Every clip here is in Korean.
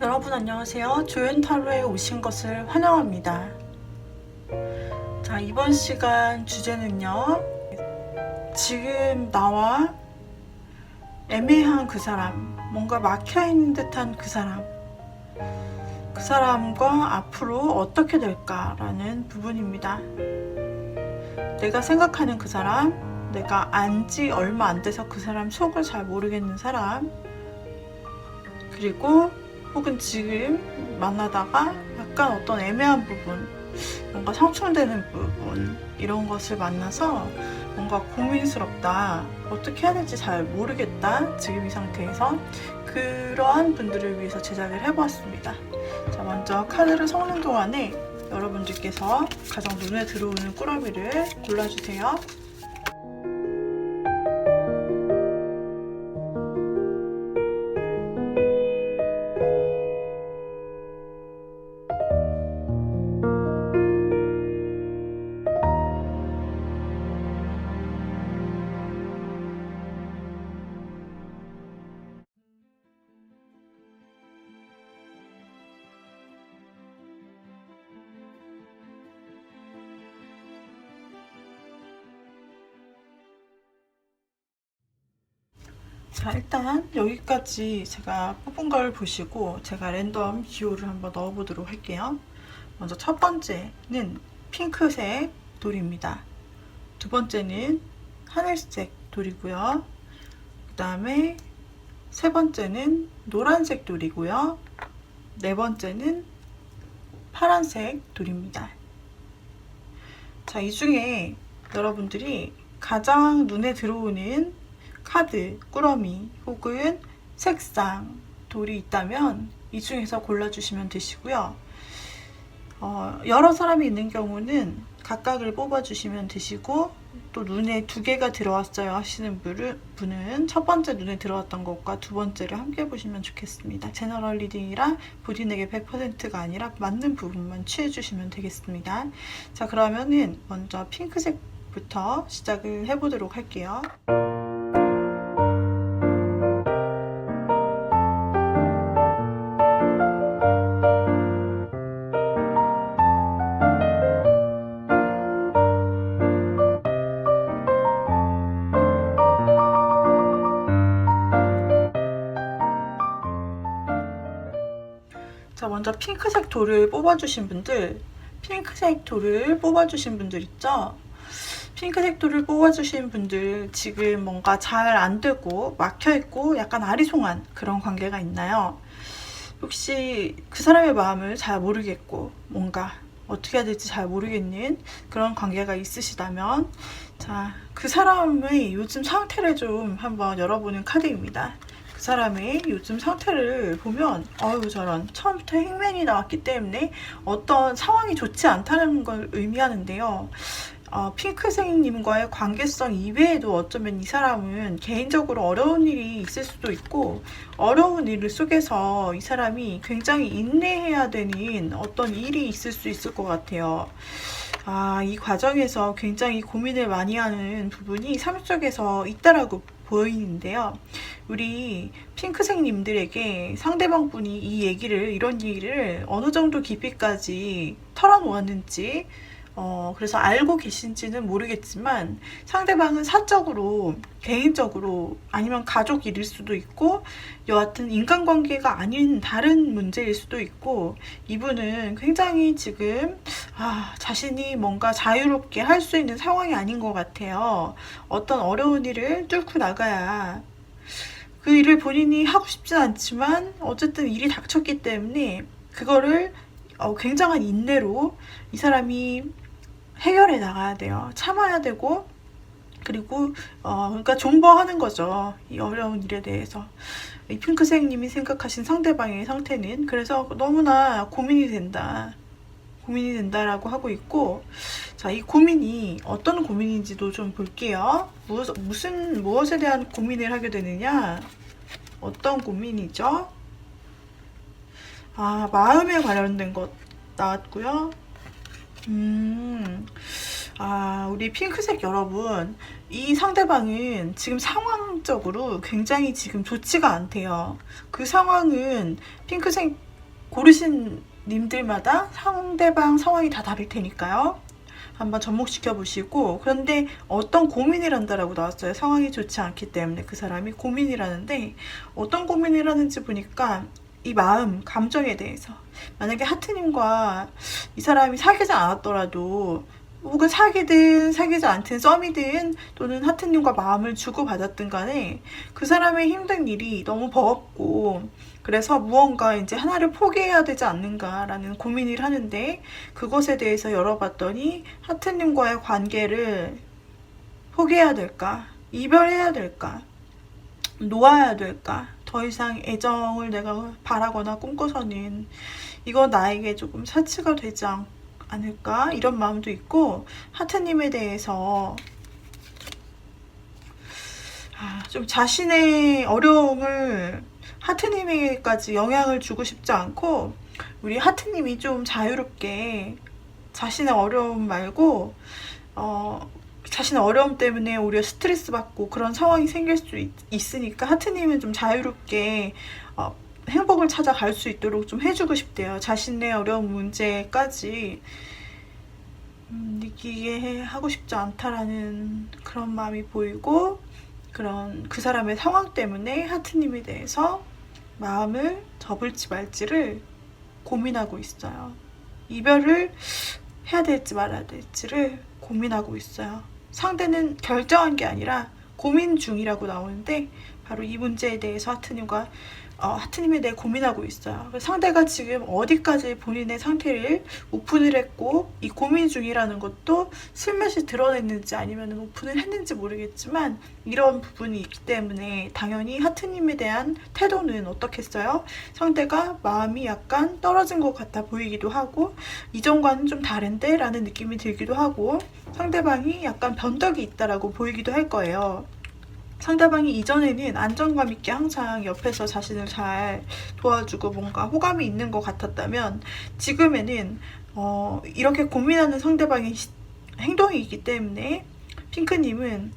여러분 안녕하세요. 조연타로에 오신 것을 환영합니다. 자, 이번 시간 주제는요. 지금 나와 애매한 그 사람, 뭔가 막혀있는 듯한 그 사람과 앞으로 어떻게 될까라는 부분입니다. 내가 생각하는 그 사람, 내가 안지 얼마 안 돼서 그 사람 속을 잘 모르겠는 사람, 그리고 혹은 지금 만나다가 약간 어떤 애매한 부분, 뭔가 상충되는 부분, 이런 것을 만나서 뭔가 고민스럽다, 어떻게 해야 될지 잘 모르겠다, 지금 이 상태에서 그러한 분들을 위해서 제작을 해보았습니다. 자, 먼저 카드를 섞는 동안에 여러분들께서 가장 눈에 들어오는 꾸러미를 골라주세요. 자, 일단 여기까지 제가 뽑은 걸 보시고 제가 랜덤 기호를 한번 넣어보도록 할게요. 먼저 첫 번째는 핑크색 돌입니다. 두 번째는 하늘색 돌이고요. 그 다음에 세 번째는 노란색 돌이고요. 네 번째는 파란색 돌입니다. 자, 이 중에 여러분들이 가장 눈에 들어오는 카드, 꾸러미 혹은 색상, 돌이 있다면 이 중에서 골라주시면 되시고요. 여러 사람이 있는 경우는 각각을 뽑아주시면 되시고, 또 눈에 두 개가 들어왔어요 하시는 분은 첫 번째 눈에 들어왔던 것과 두 번째를 함께 보시면 좋겠습니다. 제너럴 리딩이라 본인에게 100%가 아니라 맞는 부분만 취해주시면 되겠습니다. 자, 그러면은 먼저 핑크색부터 시작을 해보도록 할게요. 자, 먼저 핑크색 돌을 뽑아주신 분들, 있죠? 핑크색 돌을 뽑아주신 분들 지금 뭔가 잘 안되고 막혀있고 약간 아리송한 그런 관계가 있나요? 혹시 그 사람의 마음을 잘 모르겠고 뭔가 어떻게 해야 될지 잘 모르겠는 그런 관계가 있으시다면, 자, 그 사람의 요즘 상태를 좀 한번 열어보는 카드입니다. 그 사람의 요즘 상태를 보면 저런, 처음부터 행맨이 나왔기 때문에 어떤 상황이 좋지 않다는 걸 의미하는데요. 핑크색님과의 관계성 이외에도 어쩌면 이 사람은 개인적으로 어려운 일이 있을 수도 있고, 어려운 일 속에서 이 사람이 굉장히 인내해야 되는 어떤 일이 있을 수 있을 것 같아요. 이 과정에서 굉장히 고민을 많이 하는 부분이 삶 속에서 있다라고 보이는데요. 우리 핑크색님들에게 상대방 분이 이런 얘기를 어느 정도 깊이까지 털어놓았는지, 그래서 알고 계신지는 모르겠지만 상대방은 사적으로, 개인적으로, 아니면 가족 일일 수도 있고 여하튼 인간관계가 아닌 다른 문제일 수도 있고, 이분은 굉장히 지금 자신이 뭔가 자유롭게 할 수 있는 상황이 아닌 것 같아요. 어떤 어려운 일을 뚫고 나가야, 그 일을 본인이 하고 싶진 않지만 어쨌든 일이 닥쳤기 때문에 그거를 굉장한 인내로 이 사람이 해결해 나가야 돼요. 참아야 되고, 그리고 그러니까 존버하는 거죠. 이 어려운 일에 대해서. 이 핑크색님이 생각하신 상대방의 상태는 그래서 너무나 고민이 된다라고 하고 있고, 자, 이 고민이 어떤 고민인지도 좀 볼게요. 무엇에 대한 고민을 하게 되느냐? 어떤 고민이죠? 마음에 관련된 것 나왔고요. 우리 핑크색 여러분, 이 상대방은 지금 상황적으로 굉장히 지금 좋지가 않대요. 그 상황은 핑크색 고르신 님들마다 상대방 상황이 다 다를 테니까요. 한번 접목시켜 보시고, 그런데 어떤 고민을 한다라고 나왔어요. 상황이 좋지 않기 때문에 그 사람이 고민이라는데, 어떤 고민이라는지 보니까 이 마음, 감정에 대해서, 만약에 하트님과 이 사람이 사귀지 않았더라도, 혹은 사귀든 사귀지 않든 썸이든 또는 하트님과 마음을 주고받았든 간에 그 사람의 힘든 일이 너무 버겁고, 그래서 무언가 이제 하나를 포기해야 되지 않는가라는 고민을 하는데, 그것에 대해서 열어봤더니 하트님과의 관계를 포기해야 될까? 이별해야 될까? 놓아야 될까? 더 이상 애정을 내가 바라거나 꿈꿔서는 이거 나에게 조금 사치가 되지 않을까? 이런 마음도 있고, 하트님에 대해서 좀 자신의 어려움을 하트님에게까지 영향을 주고 싶지 않고, 우리 하트님이 좀 자유롭게 자신의 어려움 말고 자신의 어려움 때문에 오히려 스트레스 받고 그런 상황이 생길 수 있으니까 하트님은 좀 자유롭게 행복을 찾아갈 수 있도록 좀 해주고 싶대요. 자신의 어려운 문제까지 느끼게 하고 싶지 않다라는 그런 마음이 보이고, 그런 그 사람의 상황 때문에 하트님에 대해서 마음을 접을지 말지를 고민하고 있어요. 이별을 해야 될지 말아야 될지를 고민하고 있어요. 상대는 결정한 게 아니라 고민 중이라고 나오는데, 바로 이 문제에 대해서 하트님에 대해 고민하고 있어요. 상대가 지금 어디까지 본인의 상태를 오픈을 했고, 이 고민 중이라는 것도 슬며시 드러냈는지 아니면 오픈을 했는지 모르겠지만, 이런 부분이 있기 때문에 당연히 하트님에 대한 태도는 어떻겠어요? 상대가 마음이 약간 떨어진 것 같아 보이기도 하고, 이전과는 좀 다른데? 라는 느낌이 들기도 하고, 상대방이 약간 변덕이 있다라고 보이기도 할 거예요. 상대방이 이전에는 안정감 있게 항상 옆에서 자신을 잘 도와주고 뭔가 호감이 있는 것 같았다면, 지금에는 이렇게 고민하는 상대방의 행동이 있기 때문에 핑크님은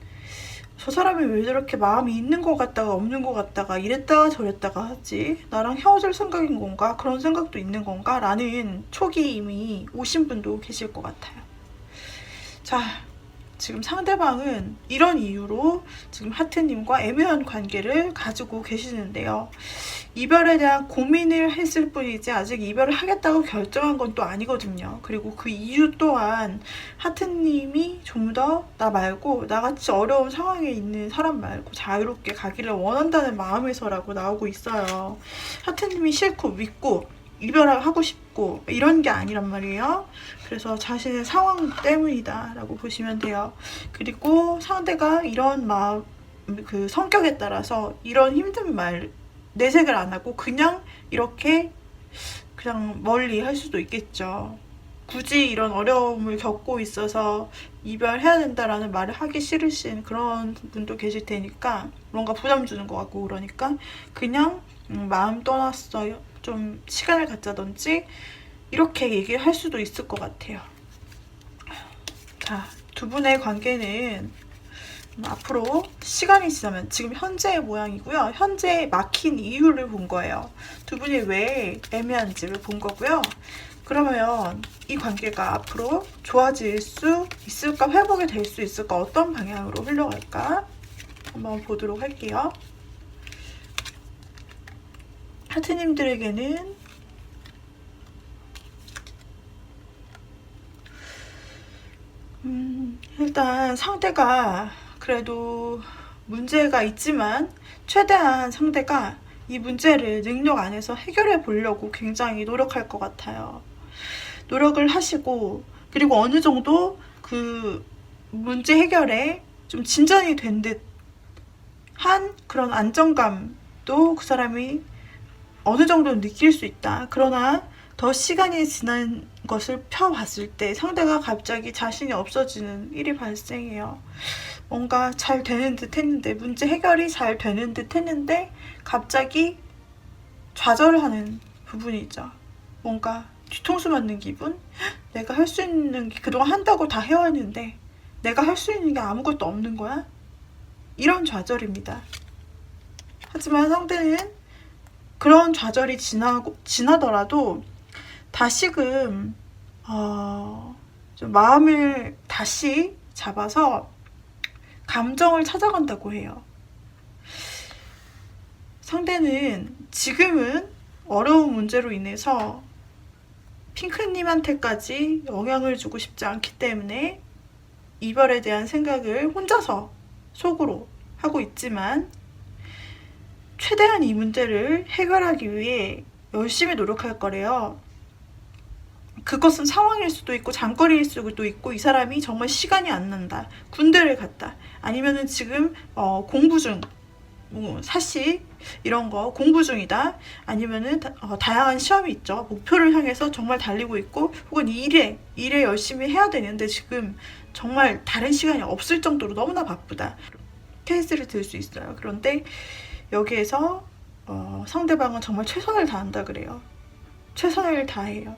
저 사람이 왜 저렇게 마음이 있는 것 같다가 없는 것 같다가 이랬다가 저랬다가 하지? 나랑 헤어질 생각인 건가? 그런 생각도 있는 건가? 라는 촉이 이미 오신 분도 계실 것 같아요. 자, 지금 상대방은 이런 이유로 지금 하트님과 애매한 관계를 가지고 계시는데요. 이별에 대한 고민을 했을 뿐이지 아직 이별을 하겠다고 결정한 건 또 아니거든요. 그리고 그 이유 또한 하트님이 좀 더 나 말고, 나같이 어려운 상황에 있는 사람 말고 자유롭게 가기를 원한다는 마음에서라고 나오고 있어요. 하트님이 싫고 믿고 이별하고 싶고 이런 게 아니란 말이에요. 그래서 자신의 상황 때문이다 라고 보시면 돼요. 그리고 상대가 이런 마음, 그 성격에 따라서 이런 힘든 말 내색을 안 하고 그냥 이렇게 그냥 멀리 할 수도 있겠죠. 굳이 이런 어려움을 겪고 있어서 이별해야 된다라는 말을 하기 싫으신 그런 분도 계실 테니까, 뭔가 부담 주는 것 같고 그러니까 그냥 마음 떠났어요, 좀 시간을 갖자든지 이렇게 얘기를 할 수도 있을 것 같아요. 자, 두 분의 관계는 앞으로 시간이 지나면, 지금 현재의 모양이고요. 현재 막힌 이유를 본 거예요. 두 분이 왜 애매한지를 본 거고요. 그러면 이 관계가 앞으로 좋아질 수 있을까? 회복이 될 수 있을까? 어떤 방향으로 흘러갈까? 한번 보도록 할게요. 하트님들에게는 일단 상대가 그래도 문제가 있지만 최대한 상대가 이 문제를 능력 안에서 해결해 보려고 굉장히 노력할 것 같아요. 노력을 하시고, 그리고 어느 정도 그 문제 해결에 좀 진전이 된 듯한 그런 안정감도 그 사람이 어느 정도 느낄 수 있다. 그러나 더 시간이 지난 것을 펴봤을 때 상대가 갑자기 자신이 없어지는 일이 발생해요. 뭔가 잘 되는 듯 했는데, 문제 해결이 잘 되는 듯 했는데 갑자기 좌절하는 부분이죠. 뭔가 뒤통수 맞는 기분? 내가 할 수 있는 게, 그동안 한다고 다 해왔는데 내가 할 수 있는 게 아무것도 없는 거야? 이런 좌절입니다. 하지만 상대는 그런 좌절이 지나더라도 다시금 좀 마음을 다시 잡아서 감정을 찾아간다고 해요. 상대는 지금은 어려운 문제로 인해서 핑크님한테까지 영향을 주고 싶지 않기 때문에 이별에 대한 생각을 혼자서 속으로 하고 있지만, 최대한 이 문제를 해결하기 위해 열심히 노력할 거래요. 그것은 상황일 수도 있고 장거리일 수도 있고, 이 사람이 정말 시간이 안 난다, 군대를 갔다, 아니면은 지금 공부 중, 사시 이런 거 공부 중이다, 아니면은 다양한 시험이 있죠. 목표를 향해서 정말 달리고 있고, 혹은 일에 열심히 해야 되는데 지금 정말 다른 시간이 없을 정도로 너무나 바쁘다, 케이스를 들 수 있어요. 그런데 여기에서 상대방은 정말 최선을 다한다 그래요. 최선을 다해요.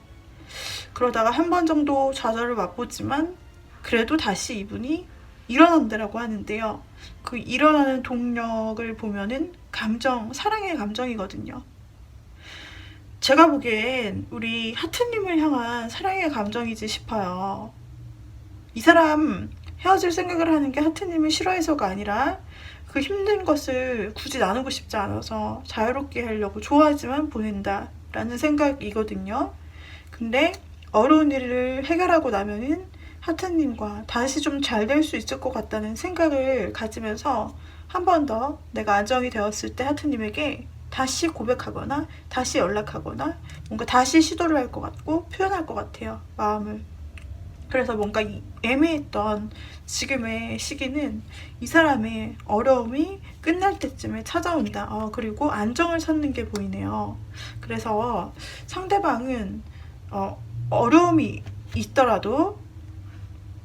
그러다가 한 번 정도 좌절을 맛보지만 그래도 다시 이분이 일어난다라고 하는데요. 그 일어나는 동력을 보면은 사랑의 감정이거든요. 제가 보기엔 우리 하트님을 향한 사랑의 감정이지 싶어요. 이 사람 헤어질 생각을 하는 게 하트님을 싫어해서가 아니라 그 힘든 것을 굳이 나누고 싶지 않아서 자유롭게 하려고 좋아하지만 보낸다 라는 생각이거든요. 근데 어려운 일을 해결하고 나면은 하트님과 다시 좀 잘 될 수 있을 것 같다는 생각을 가지면서 한 번 더 내가 안정이 되었을 때 하트님에게 다시 고백하거나 다시 연락하거나 뭔가 다시 시도를 할 것 같고 표현할 것 같아요, 마음을. 그래서 뭔가 애매했던 지금의 시기는 이 사람의 어려움이 끝날 때쯤에 찾아온다. 그리고 안정을 찾는 게 보이네요. 그래서 상대방은 어려움이 있더라도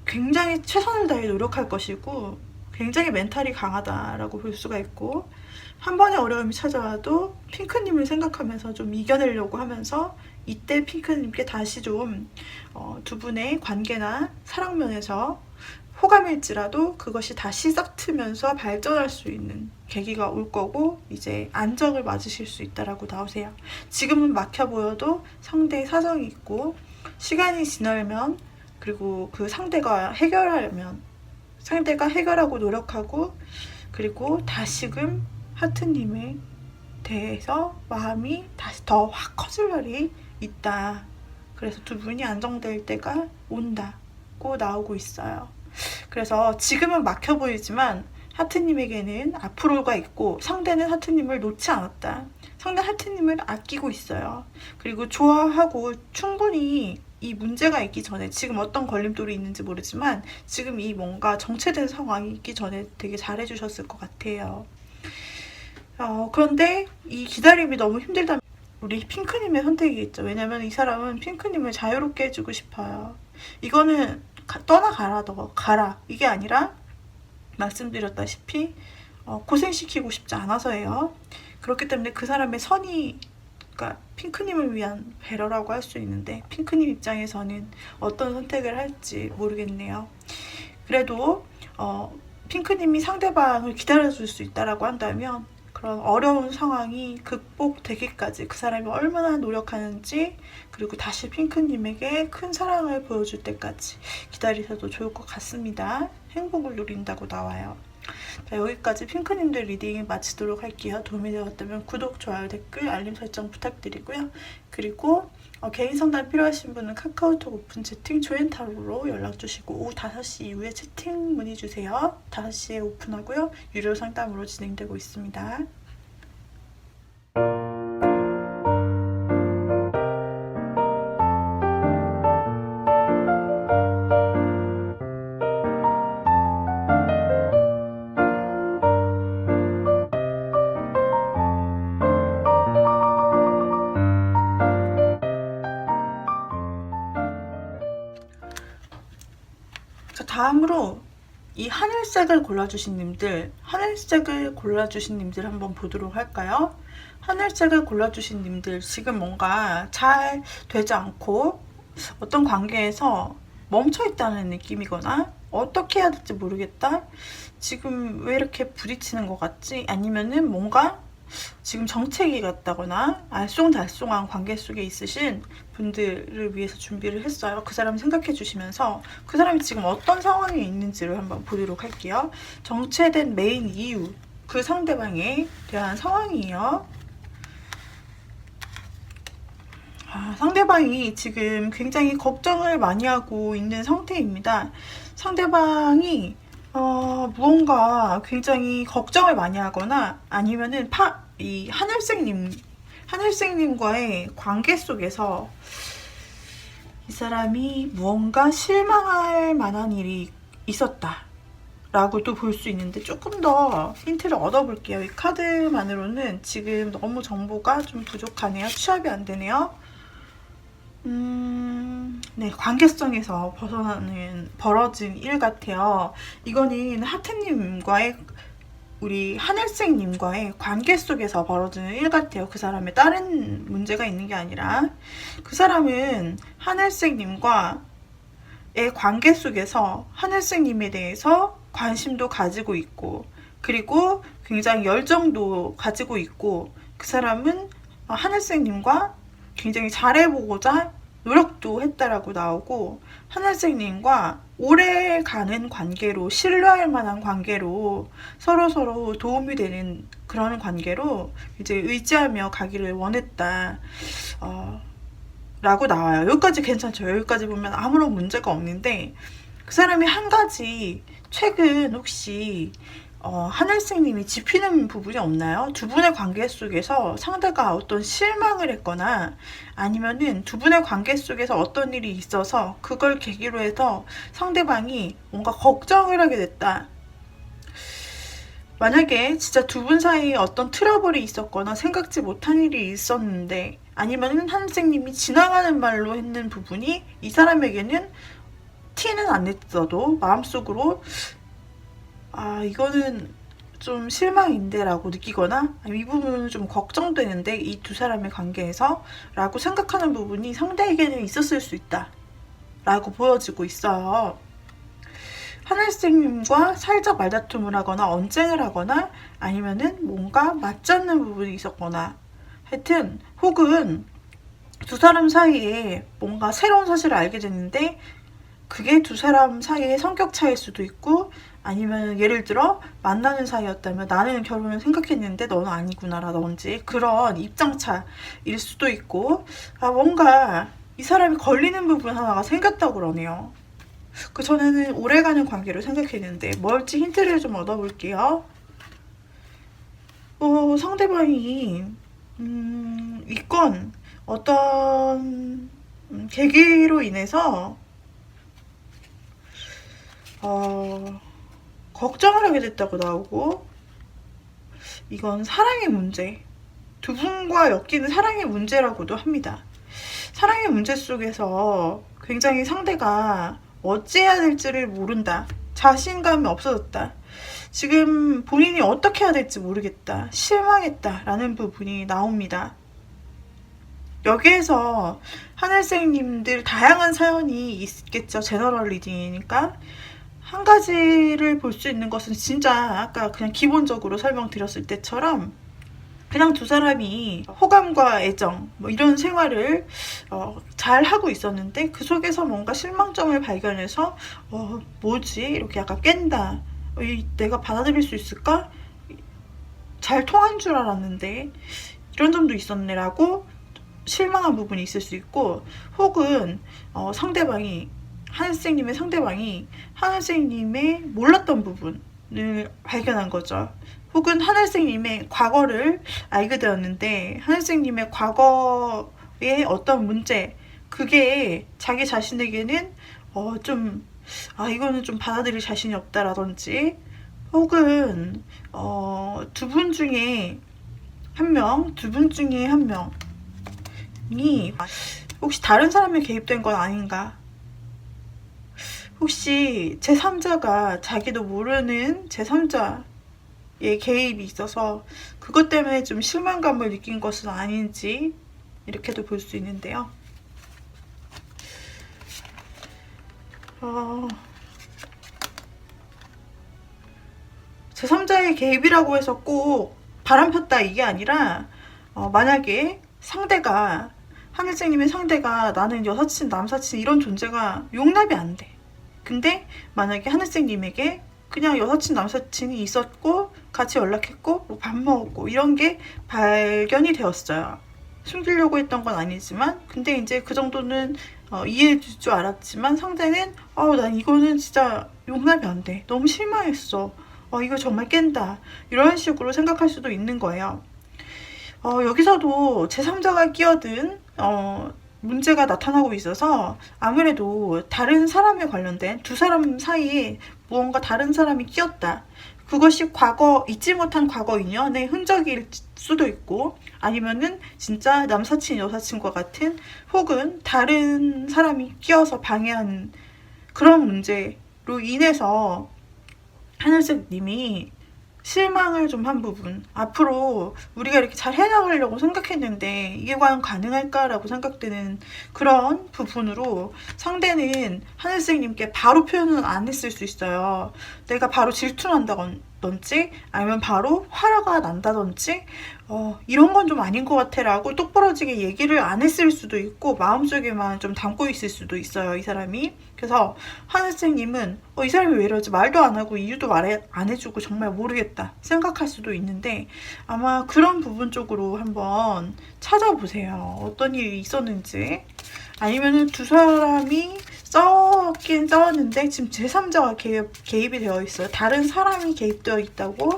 굉장히 최선을 다해 노력할 것이고, 굉장히 멘탈이 강하다라고 볼 수가 있고, 한 번의 어려움이 찾아와도 핑크님을 생각하면서 좀 이겨내려고 하면서, 이때 핑크님께 다시 좀 두 분의 관계나 사랑면에서 호감일지라도 그것이 다시 싹 트면서 발전할 수 있는 계기가 올 거고, 이제 안정을 맞으실 수 있다라고 나오세요. 지금은 막혀 보여도 상대의 사정이 있고, 시간이 지나면, 그리고 그 상대가 해결하고 노력하고, 그리고 다시금 하트님에 대해서 마음이 다시 더 확 커질 날이 있다. 그래서 두 분이 안정될 때가 온다고 나오고 있어요. 그래서 지금은 막혀 보이지만 하트님에게는 앞으로가 있고, 상대는 하트님을 놓지 않았다. 상대는 하트님을 아끼고 있어요. 그리고 좋아하고, 충분히 이 문제가 있기 전에, 지금 어떤 걸림돌이 있는지 모르지만 지금 이 뭔가 정체된 상황이 있기 전에 되게 잘해주셨을 것 같아요. 그런데 이 기다림이 너무 힘들다면 우리 핑크님의 선택이겠죠. 왜냐면 이 사람은 핑크님을 자유롭게 해주고 싶어요. 이거는 떠나가라, 너 가라, 이게 아니라 말씀드렸다시피 고생시키고 싶지 않아서예요. 그렇기 때문에 그 사람의 선이, 그러니까 핑크님을 위한 배려라고 할 수 있는데, 핑크님 입장에서는 어떤 선택을 할지 모르겠네요. 그래도 핑크님이 상대방을 기다려줄 수 있다라고 한다면, 그런 어려운 상황이 극복되기까지 그 사람이 얼마나 노력하는지, 그리고 다시 핑크님에게 큰 사랑을 보여줄 때까지 기다리셔도 좋을 것 같습니다. 행복을 누린다고 나와요. 자, 여기까지 핑크님들 리딩 마치도록 할게요. 도움이 되었다면 구독, 좋아요, 댓글, 알림 설정 부탁드리고요. 그리고 개인 상담 필요하신 분은 카카오톡 오픈 채팅 조앤타로로 연락주시고, 오후 5시 이후에 채팅 문의주세요. 5시에 오픈하고요. 유료 상담으로 진행되고 있습니다. 자, 다음으로 이 하늘색을 골라주신 님들 한번 보도록 할까요? 하늘색을 골라주신 님들, 지금 뭔가 잘 되지 않고 어떤 관계에서 멈춰있다는 느낌이거나, 어떻게 해야 될지 모르겠다, 지금 왜 이렇게 부딪히는 것 같지, 아니면은 뭔가 지금 정체기 같다거나 알쏭달쏭한 관계 속에 있으신 분들을 위해서 준비를 했어요. 그 사람 생각해 주시면서 그 사람이 지금 어떤 상황에 있는지를 한번 보도록 할게요. 정체된 메인 이유, 그 상대방에 대한 상황이에요. 상대방이 지금 굉장히 걱정을 많이 하고 있는 상태입니다. 상대방이 무언가 굉장히 걱정을 많이 하거나 아니면은 이 하늘색님과의 관계 속에서 이 사람이 무언가 실망할 만한 일이 있었다 라고도 볼 수 있는데, 조금 더 힌트를 얻어볼게요. 이 카드만으로는 지금 너무 정보가 좀 부족하네요. 취합이 안 되네요. 네, 관계성에서 벌어진 일 같아요. 이거는 하트님과의, 우리 하늘색님과의 관계 속에서 벌어지는 일 같아요. 그 사람의 다른 문제가 있는 게 아니라, 그 사람은 하늘색님과의 관계 속에서 하늘색님에 대해서 관심도 가지고 있고, 그리고 굉장히 열정도 가지고 있고, 그 사람은 하늘색님과 굉장히 잘해보고자 노력도 했다라고 나오고, 하늘색님과 오래가는 관계로, 신뢰할 만한 관계로, 서로서로 도움이 되는 그런 관계로 이제 의지하며 가기를 원했다 라고 나와요. 여기까지 괜찮죠? 여기까지 보면 아무런 문제가 없는데, 그 사람이 한 가지 최근 혹시 하늘색님이 짚히는 부분이 없나요? 두 분의 관계 속에서 상대가 어떤 실망을 했거나 아니면은 두 분의 관계 속에서 어떤 일이 있어서 그걸 계기로 해서 상대방이 뭔가 걱정을 하게 됐다. 만약에 진짜 두 분 사이에 어떤 트러블이 있었거나 생각지 못한 일이 있었는데, 아니면은 하늘색님이 지나가는 말로 했는 부분이 이 사람에게는 티는 안 냈어도 마음속으로 이거는 좀 실망인데 라고 느끼거나, 이 부분은 좀 걱정되는데 이 두 사람의 관계에서 라고 생각하는 부분이 상대에게는 있었을 수 있다 라고 보여지고 있어요. 하늘색님과 살짝 말다툼을 하거나 언쟁을 하거나 아니면은 뭔가 맞지 않는 부분이 있었거나, 하여튼 혹은 두 사람 사이에 뭔가 새로운 사실을 알게 됐는데 그게 두 사람 사이의 성격 차이일 수도 있고, 아니면 예를 들어 만나는 사이였다면 나는 결혼을 생각했는데 너는 아니구나 라든지 그런 입장차일 수도 있고, 뭔가 이 사람이 걸리는 부분 하나가 생겼다고 그러네요. 그 전에는 오래가는 관계로 생각했는데 뭘지 힌트를 좀 얻어볼게요. 상대방이 있건 어떤 계기로 인해서 걱정을 하게 됐다고 나오고, 이건 사랑의 문제, 두 분과 엮이는 사랑의 문제라고도 합니다. 사랑의 문제 속에서 굉장히 상대가 어찌해야 될지를 모른다, 자신감이 없어졌다, 지금 본인이 어떻게 해야 될지 모르겠다, 실망했다 라는 부분이 나옵니다. 여기에서 하늘색님들 다양한 사연이 있겠죠. 제너럴 리딩이니까. 한 가지를 볼 수 있는 것은 진짜 아까 그냥 기본적으로 설명드렸을 때처럼 그냥 두 사람이 호감과 애정 뭐 이런 생활을 잘 하고 있었는데 그 속에서 뭔가 실망점을 발견해서 뭐지? 이렇게 약간 깬다. 내가 받아들일 수 있을까? 잘 통한 줄 알았는데 이런 점도 있었네 라고 실망한 부분이 있을 수 있고, 혹은 상대방이, 하늘색님의 상대방이 하늘색님의 몰랐던 부분을 발견한 거죠. 혹은 하늘색님의 과거를 알게 되었는데 하늘색님의 과거의 어떤 문제, 그게 자기 자신에게는 이거는 좀 받아들일 자신이 없다라든지, 혹은 두 분 중에 한 명이 혹시 다른 사람이 개입된 건 아닌가, 혹시 제3자가 자기도 모르는 제3자의 개입이 있어서 그것 때문에 좀 실망감을 느낀 것은 아닌지 이렇게도 볼 수 있는데요. 제3자의 개입이라고 해서 꼭 바람 폈다 이게 아니라 만약에 상대가 하늘색님의 상대가 나는 여사친 남사친 이런 존재가 용납이 안 돼. 근데 만약에 하늘색님에게 그냥 여사친 남사친이 있었고 같이 연락했고 뭐 밥 먹었고 이런 게 발견이 되었어요. 숨기려고 했던 건 아니지만 근데 이제 그 정도는 이해해 줄 줄 알았지만 상대는 난 이거는 진짜 용납이 안 돼. 너무 실망했어. 이거 정말 깬다. 이런 식으로 생각할 수도 있는 거예요. 여기서도 제3자가 끼어든 문제가 나타나고 있어서 아무래도 다른 사람에 관련된 두 사람 사이에 무언가 다른 사람이 끼었다. 그것이 과거 잊지 못한 과거 인연의 흔적일 수도 있고 아니면은 진짜 남사친 여사친과 같은 혹은 다른 사람이 끼어서 방해하는 그런 문제로 인해서 하늘색 님이 실망을 좀 한 부분, 앞으로 우리가 이렇게 잘 해나가려고 생각했는데 이게 과연 가능할까라고 생각되는 그런 부분으로 상대는 하늘색님께 바로 표현은 안 했을 수 있어요. 내가 바로 질투난다든지 아니면 바로 화가 난다든지 이런 건 좀 아닌 것 같아 라고 똑부러지게 얘기를 안 했을 수도 있고 마음속에만 좀 담고 있을 수도 있어요, 이 사람이. 그래서 하늘색님은 이 사람이 왜 이러지? 말도 안 하고 이유도 말 안 해주고 정말 모르겠다 생각할 수도 있는데 아마 그런 부분 쪽으로 한번 찾아보세요. 어떤 일이 있었는지. 아니면은 두 사람이 싸웠긴 싸웠는데 지금 제3자가 개입이 되어 있어요. 다른 사람이 개입되어 있다고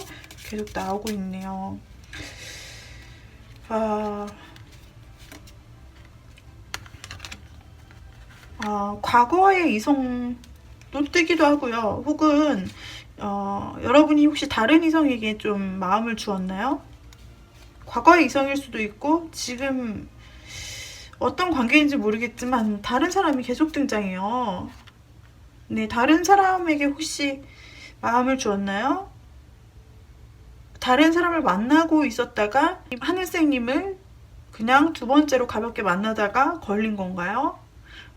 계속 나오고 있네요. 과거의 이성도 뜨기도 하고요. 혹은 여러분이 혹시 다른 이성에게 좀 마음을 주었나요? 과거의 이성일 수도 있고 지금 어떤 관계인지 모르겠지만 다른 사람이 계속 등장해요. 네, 다른 사람에게 혹시 마음을 주었나요? 다른 사람을 만나고 있었다가 하늘색님을 그냥 두 번째로 가볍게 만나다가 걸린 건가요?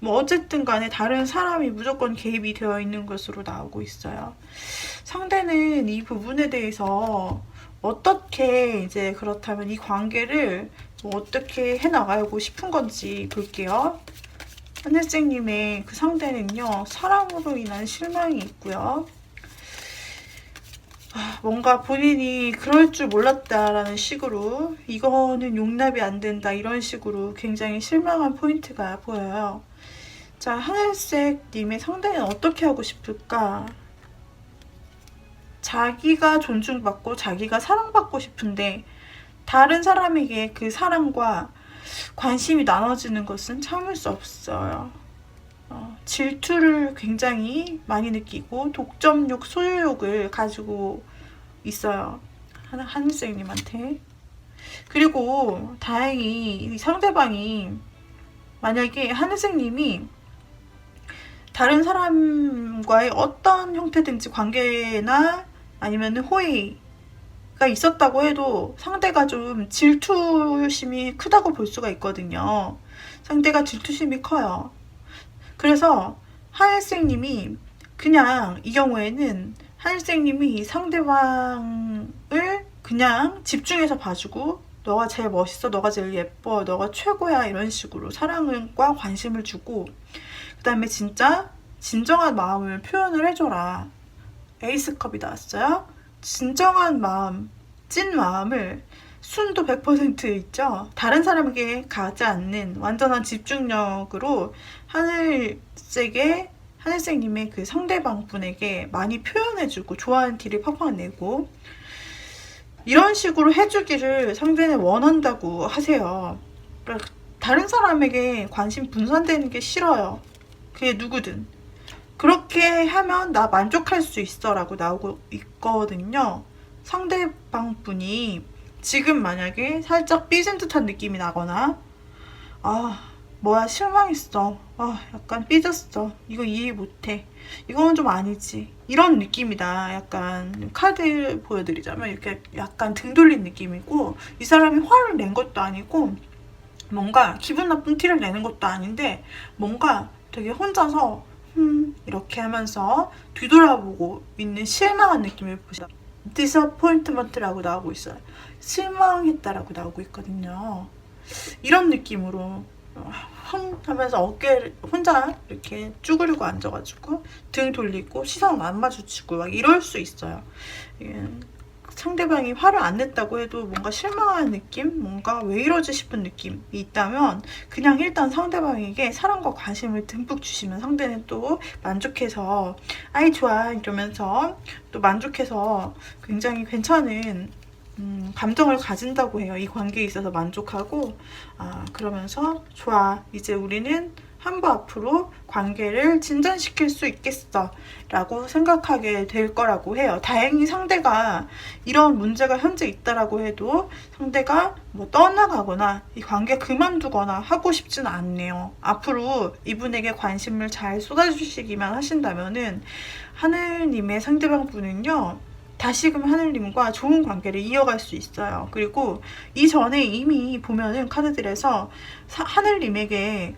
뭐 어쨌든 간에 다른 사람이 무조건 개입이 되어 있는 것으로 나오고 있어요. 상대는 이 부분에 대해서 어떻게 이제 그렇다면 이 관계를 어떻게 해나가고 싶은 건지 볼게요. 하늘색님의 그 상대는요, 사랑으로 인한 실망이 있고요. 뭔가 본인이 그럴 줄 몰랐다라는 식으로 이거는 용납이 안 된다 이런 식으로 굉장히 실망한 포인트가 보여요. 자, 하늘색님의 상대는 어떻게 하고 싶을까? 자기가 존중받고 자기가 사랑받고 싶은데 다른 사람에게 그 사랑과 관심이 나눠지는 것은 참을 수 없어요. 질투를 굉장히 많이 느끼고 독점욕, 소유욕을 가지고 있어요. 하늘색님한테. 그리고 다행히 이 상대방이 만약에 하늘색님이 다른 사람과의 어떤 형태든지 관계나 아니면 호의가 있었다고 해도 상대가 좀 질투심이 크다고 볼 수가 있거든요. 상대가 질투심이 커요. 그래서 하늘색님이 그냥 이 경우에는 하늘색님이 상대방을 그냥 집중해서 봐주고 너가 제일 멋있어, 너가 제일 예뻐, 너가 최고야 이런 식으로 사랑과 관심을 주고 그 다음에 진짜 진정한 마음을 표현을 해줘라. 에이스컵이 나왔어요. 진정한 마음, 찐 마음을 순도 100% 있죠. 다른 사람에게 가지 않는 완전한 집중력으로 하늘색님의 그 상대방 분에게 많이 표현해주고 좋아하는 티를 팍팍 내고 이런 식으로 해주기를 상대는 원한다고 하세요. 다른 사람에게 관심 분산되는 게 싫어요. 그게 누구든. 그렇게 하면 나 만족할 수 있어 라고 나오고 있거든요. 상대방 분이 지금 만약에 살짝 삐진 듯한 느낌이 나거나 뭐야 실망했어, 약간 삐졌어, 이거 이해 못해, 이건 좀 아니지 이런 느낌이다. 약간 카드 보여드리자면 이렇게 약간 등 돌린 느낌이고 이 사람이 화를 낸 것도 아니고 뭔가 기분 나쁜 티를 내는 것도 아닌데 뭔가 되게 혼자서 이렇게 하면서 뒤돌아보고 있는 실망한 느낌을 disappointment라고 나오고 있어요. 실망했다라고 나오고 있거든요. 이런 느낌으로 하면서 어깨를 혼자 이렇게 쭈그리고 앉아가지고 등 돌리고 시선 안 마주치고 막 이럴 수 있어요. 상대방이 화를 안 냈다고 해도 뭔가 실망한 느낌? 뭔가 왜 이러지 싶은 느낌이 있다면 그냥 일단 상대방에게 사랑과 관심을 듬뿍 주시면 상대는 또 만족해서 아이 좋아 이러면서 또 만족해서 굉장히 괜찮은 감정을 가진다고 해요. 이 관계에 있어서 만족하고 그러면서 좋아 이제 우리는 한 부 앞으로 관계를 진전시킬 수 있겠어 라고 생각하게 될 거라고 해요. 다행히 상대가 이런 문제가 현재 있다라고 해도 상대가 뭐 떠나가거나 이 관계 그만두거나 하고 싶지는 않네요. 앞으로 이분에게 관심을 잘 쏟아주시기만 하신다면은 하늘님의 상대방 분은요 다시금 하늘님과 좋은 관계를 이어갈 수 있어요. 그리고 이전에 이미 보면은 카드들에서 하늘님에게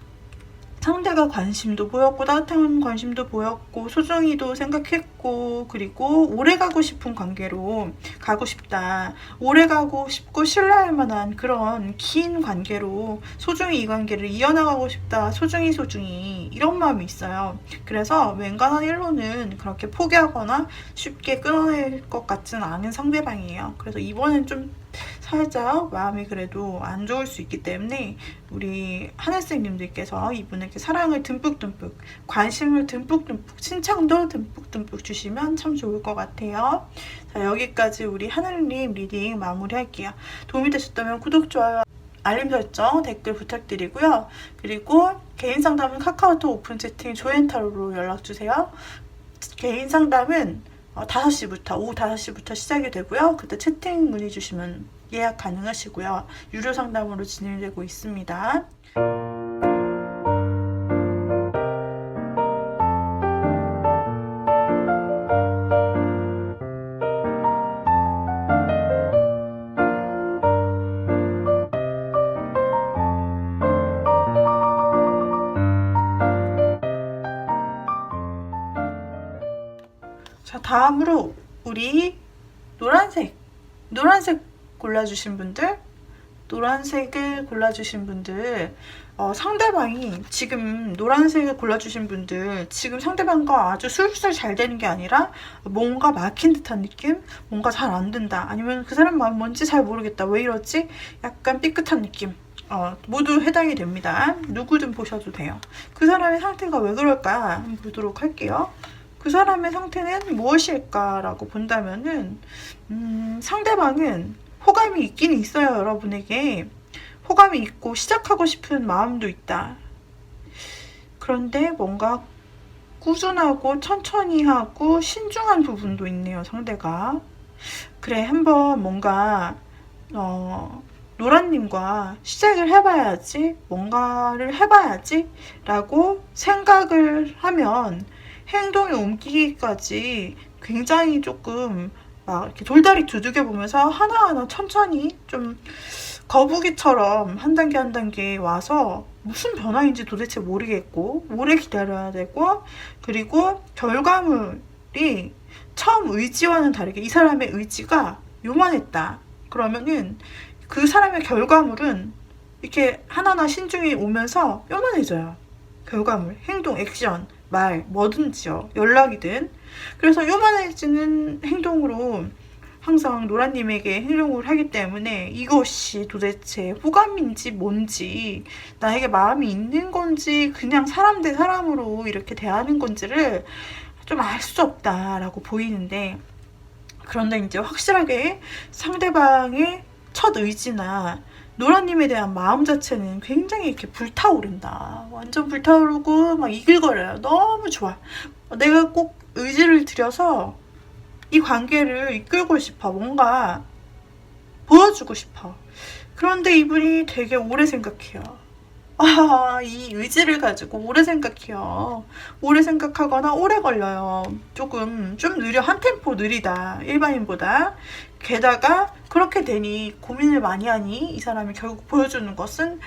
상대가 관심도 보였고 따뜻한 관심도 보였고 소중히도 생각했고 그리고 오래가고 싶은 관계로 가고 싶다. 오래가고 싶고 신뢰할 만한 그런 긴 관계로 소중히 이 관계를 이어나가고 싶다. 소중히 이런 마음이 있어요. 그래서 웬간한 일로는 그렇게 포기하거나 쉽게 끊어낼 것 같지는 않은 상대방이에요. 그래서 이번엔 좀 살짝 마음이 그래도 안 좋을 수 있기 때문에 우리 하늘색님들께서 이분에게 사랑을 듬뿍듬뿍 관심을 듬뿍듬뿍 칭찬도 듬뿍듬뿍 주시면 참 좋을 것 같아요. 자, 여기까지 우리 하늘님 리딩 마무리할게요. 도움이 되셨다면 구독, 좋아요, 알림 설정, 댓글 부탁드리고요. 그리고 개인 상담은 카카오톡 오픈 채팅 조앤타로로 연락주세요. 개인 상담은 5시부터 오후 5시부터 시작이 되고요. 그때 채팅 문의 주시면 예약 가능하시고요. 유료 상담으로 진행되고 있습니다. 자, 다음으로 우리 노란색 골라주신 분들, 노란색을 골라주신 분들, 상대방이 지금 노란색을 골라주신 분들 지금 상대방과 아주 술술 잘 되는 게 아니라 뭔가 막힌 듯한 느낌? 뭔가 잘 안 된다. 아니면 그 사람 마음 뭔지 잘 모르겠다. 왜 이러지? 약간 삐끗한 느낌. 모두 해당이 됩니다. 누구든 보셔도 돼요. 그 사람의 상태가 왜 그럴까? 한번 보도록 할게요. 그 사람의 상태는 무엇일까라고 본다면은 상대방은 호감이 있긴 있어요. 여러분에게 호감이 있고 시작하고 싶은 마음도 있다. 그런데 뭔가 꾸준하고 천천히 하고 신중한 부분도 있네요. 상대가. 그래, 한번 뭔가 노란님과 시작을 해봐야지, 뭔가를 해봐야지 라고 생각을 하면 행동에 옮기기까지 굉장히 조금 막 이렇게 돌다리 두들겨 보면서 하나하나 천천히 좀 거북이처럼 한 단계 한 단계 와서 무슨 변화인지 도대체 모르겠고 오래 기다려야 되고 그리고 결과물이 처음 의지와는 다르게 이 사람의 의지가 요만했다. 그러면은 그 사람의 결과물은 이렇게 하나하나 신중히 오면서 요만해져요. 결과물, 행동, 액션, 말, 뭐든지요. 연락이든. 그래서 요만해지는 행동으로 항상 노라님에게 행동을 하기 때문에 이것이 도대체 호감인지 뭔지 나에게 마음이 있는 건지 그냥 사람 대 사람으로 이렇게 대하는 건지를 좀 알 수 없다라고 보이는데 그런데 이제 확실하게 상대방의 첫 의지나 노라님에 대한 마음 자체는 굉장히 이렇게 불타오른다. 완전 불타오르고 막 이글거려요. 너무 좋아. 내가 꼭 의지를 들여서 이 관계를 이끌고 싶어. 뭔가 보여주고 싶어. 그런데 이분이 되게 오래 생각해요. 이 의지를 가지고 오래 생각해요. 오래 생각하거나 오래 걸려요. 좀 느려, 한 템포 느리다. 일반인보다. 게다가 그렇게 되니 고민을 많이 하니 이 사람이 결국 보여주는 것은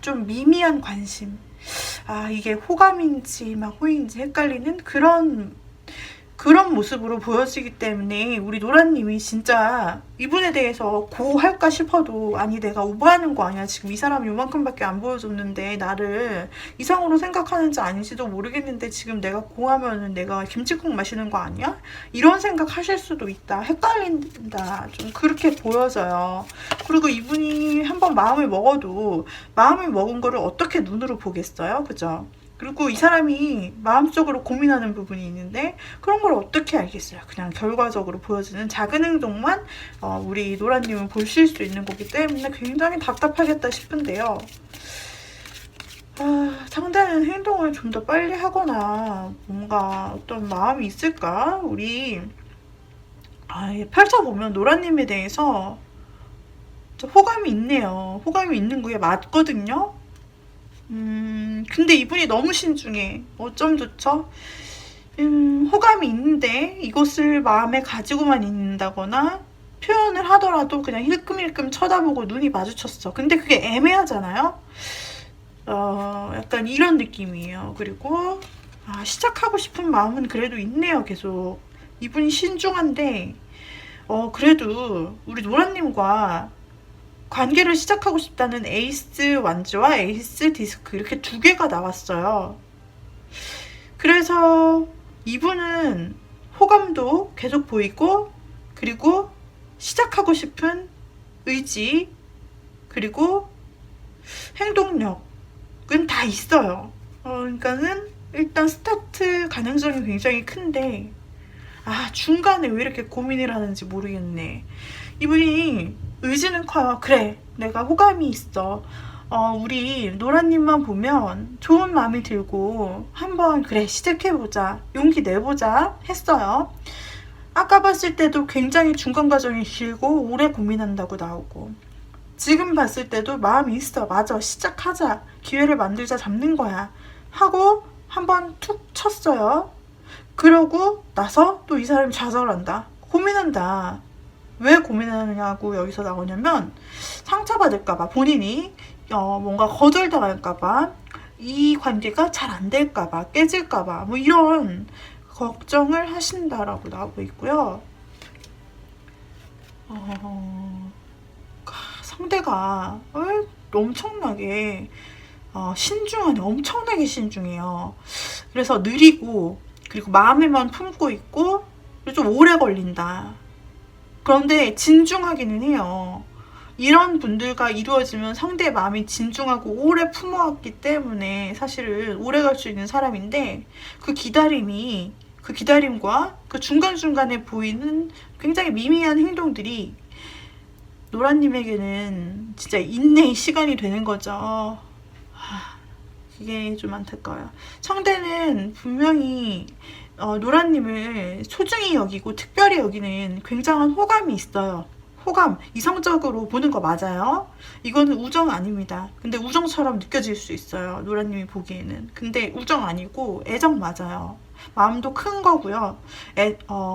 좀 미미한 관심. 이게 호감인지 막 호의인지 헷갈리는 그런 그런 모습으로 보여지기 때문에 우리 노라님이 진짜 이분에 대해서 고할까 싶어도 아니 내가 오버하는 거 아니야. 지금 이 사람이 요만큼밖에 안 보여줬는데 나를 이상으로 생각하는지 아닌지도 모르겠는데 지금 내가 고하면은 내가 김치국 마시는 거 아니야? 이런 생각 하실 수도 있다. 헷갈린다. 좀 그렇게 보여져요. 그리고 이분이 한번 마음을 먹어도 마음을 먹은 거를 어떻게 눈으로 보겠어요? 그죠? 그리고 이 사람이 마음속으로 고민하는 부분이 있는데 그런 걸 어떻게 알겠어요. 그냥 결과적으로 보여지는 작은 행동만 우리 노라님은 보실 수 있는 거기 때문에 굉장히 답답하겠다 싶은데요. 상대는 행동을 좀 더 빨리 하거나 뭔가 어떤 마음이 있을까? 우리 펼쳐보면 노라님에 대해서 호감이 있네요. 호감이 있는 게 맞거든요. 근데 이분이 너무 신중해. 어쩜 좋죠? 호감이 있는데 이것을 마음에 가지고만 있는다거나 표현을 하더라도 그냥 힐끔힐끔 쳐다보고 눈이 마주쳤어. 근데 그게 애매하잖아요? 약간 이런 느낌이에요. 그리고 시작하고 싶은 마음은 그래도 있네요. 계속. 이분이 신중한데 그래도 우리 노라님과 관계를 시작하고 싶다는 에이스 완즈와 에이스 디스크 이렇게 두 개가 나왔어요. 그래서 이분은 호감도 계속 보이고 그리고 시작하고 싶은 의지 그리고 행동력은 다 있어요. 그러니까는 일단 스타트 가능성이 굉장히 큰데 중간에 왜 이렇게 고민을 하는지 모르겠네. 이분이 의지는 커요. 그래, 내가 호감이 있어. 우리 노라님만 보면 좋은 마음이 들고 한번 그래 시작해보자, 용기 내보자 했어요. 아까 봤을 때도 굉장히 중간 과정이 길고 오래 고민한다고 나오고 지금 봤을 때도 마음이 있어. 맞아, 시작하자, 기회를 만들자, 잡는 거야 하고 한번 툭 쳤어요. 그러고 나서 또 이 사람이 좌절한다, 고민한다. 왜 고민하느냐고 여기서 나오냐면 상처받을까봐, 본인이 뭔가 거절당할까봐, 이 관계가 잘 안 될까봐, 깨질까봐 뭐 이런 걱정을 하신다라고 나오고 있고요. 상대가 엄청나게 신중하네. 엄청나게 신중해요. 그래서 느리고 그리고 마음에만 품고 있고 좀 오래 걸린다. 그런데 진중하기는 해요. 이런 분들과 이루어지면 상대의 마음이 진중하고 오래 품어왔기 때문에 사실은 오래 갈 수 있는 사람인데 그 기다림과 그 중간중간에 보이는 굉장히 미미한 행동들이 노라님에게는 진짜 인내의 시간이 되는 거죠. 이게 좀 안타까워요. 상대는 분명히 노라님을 소중히 여기고 특별히 여기는 굉장한 호감이 있어요. 호감, 이성적으로 보는 거 맞아요. 이거는 우정 아닙니다. 근데 우정처럼 느껴질 수 있어요. 노라님이 보기에는. 근데 우정 아니고 애정 맞아요. 마음도 큰 거고요.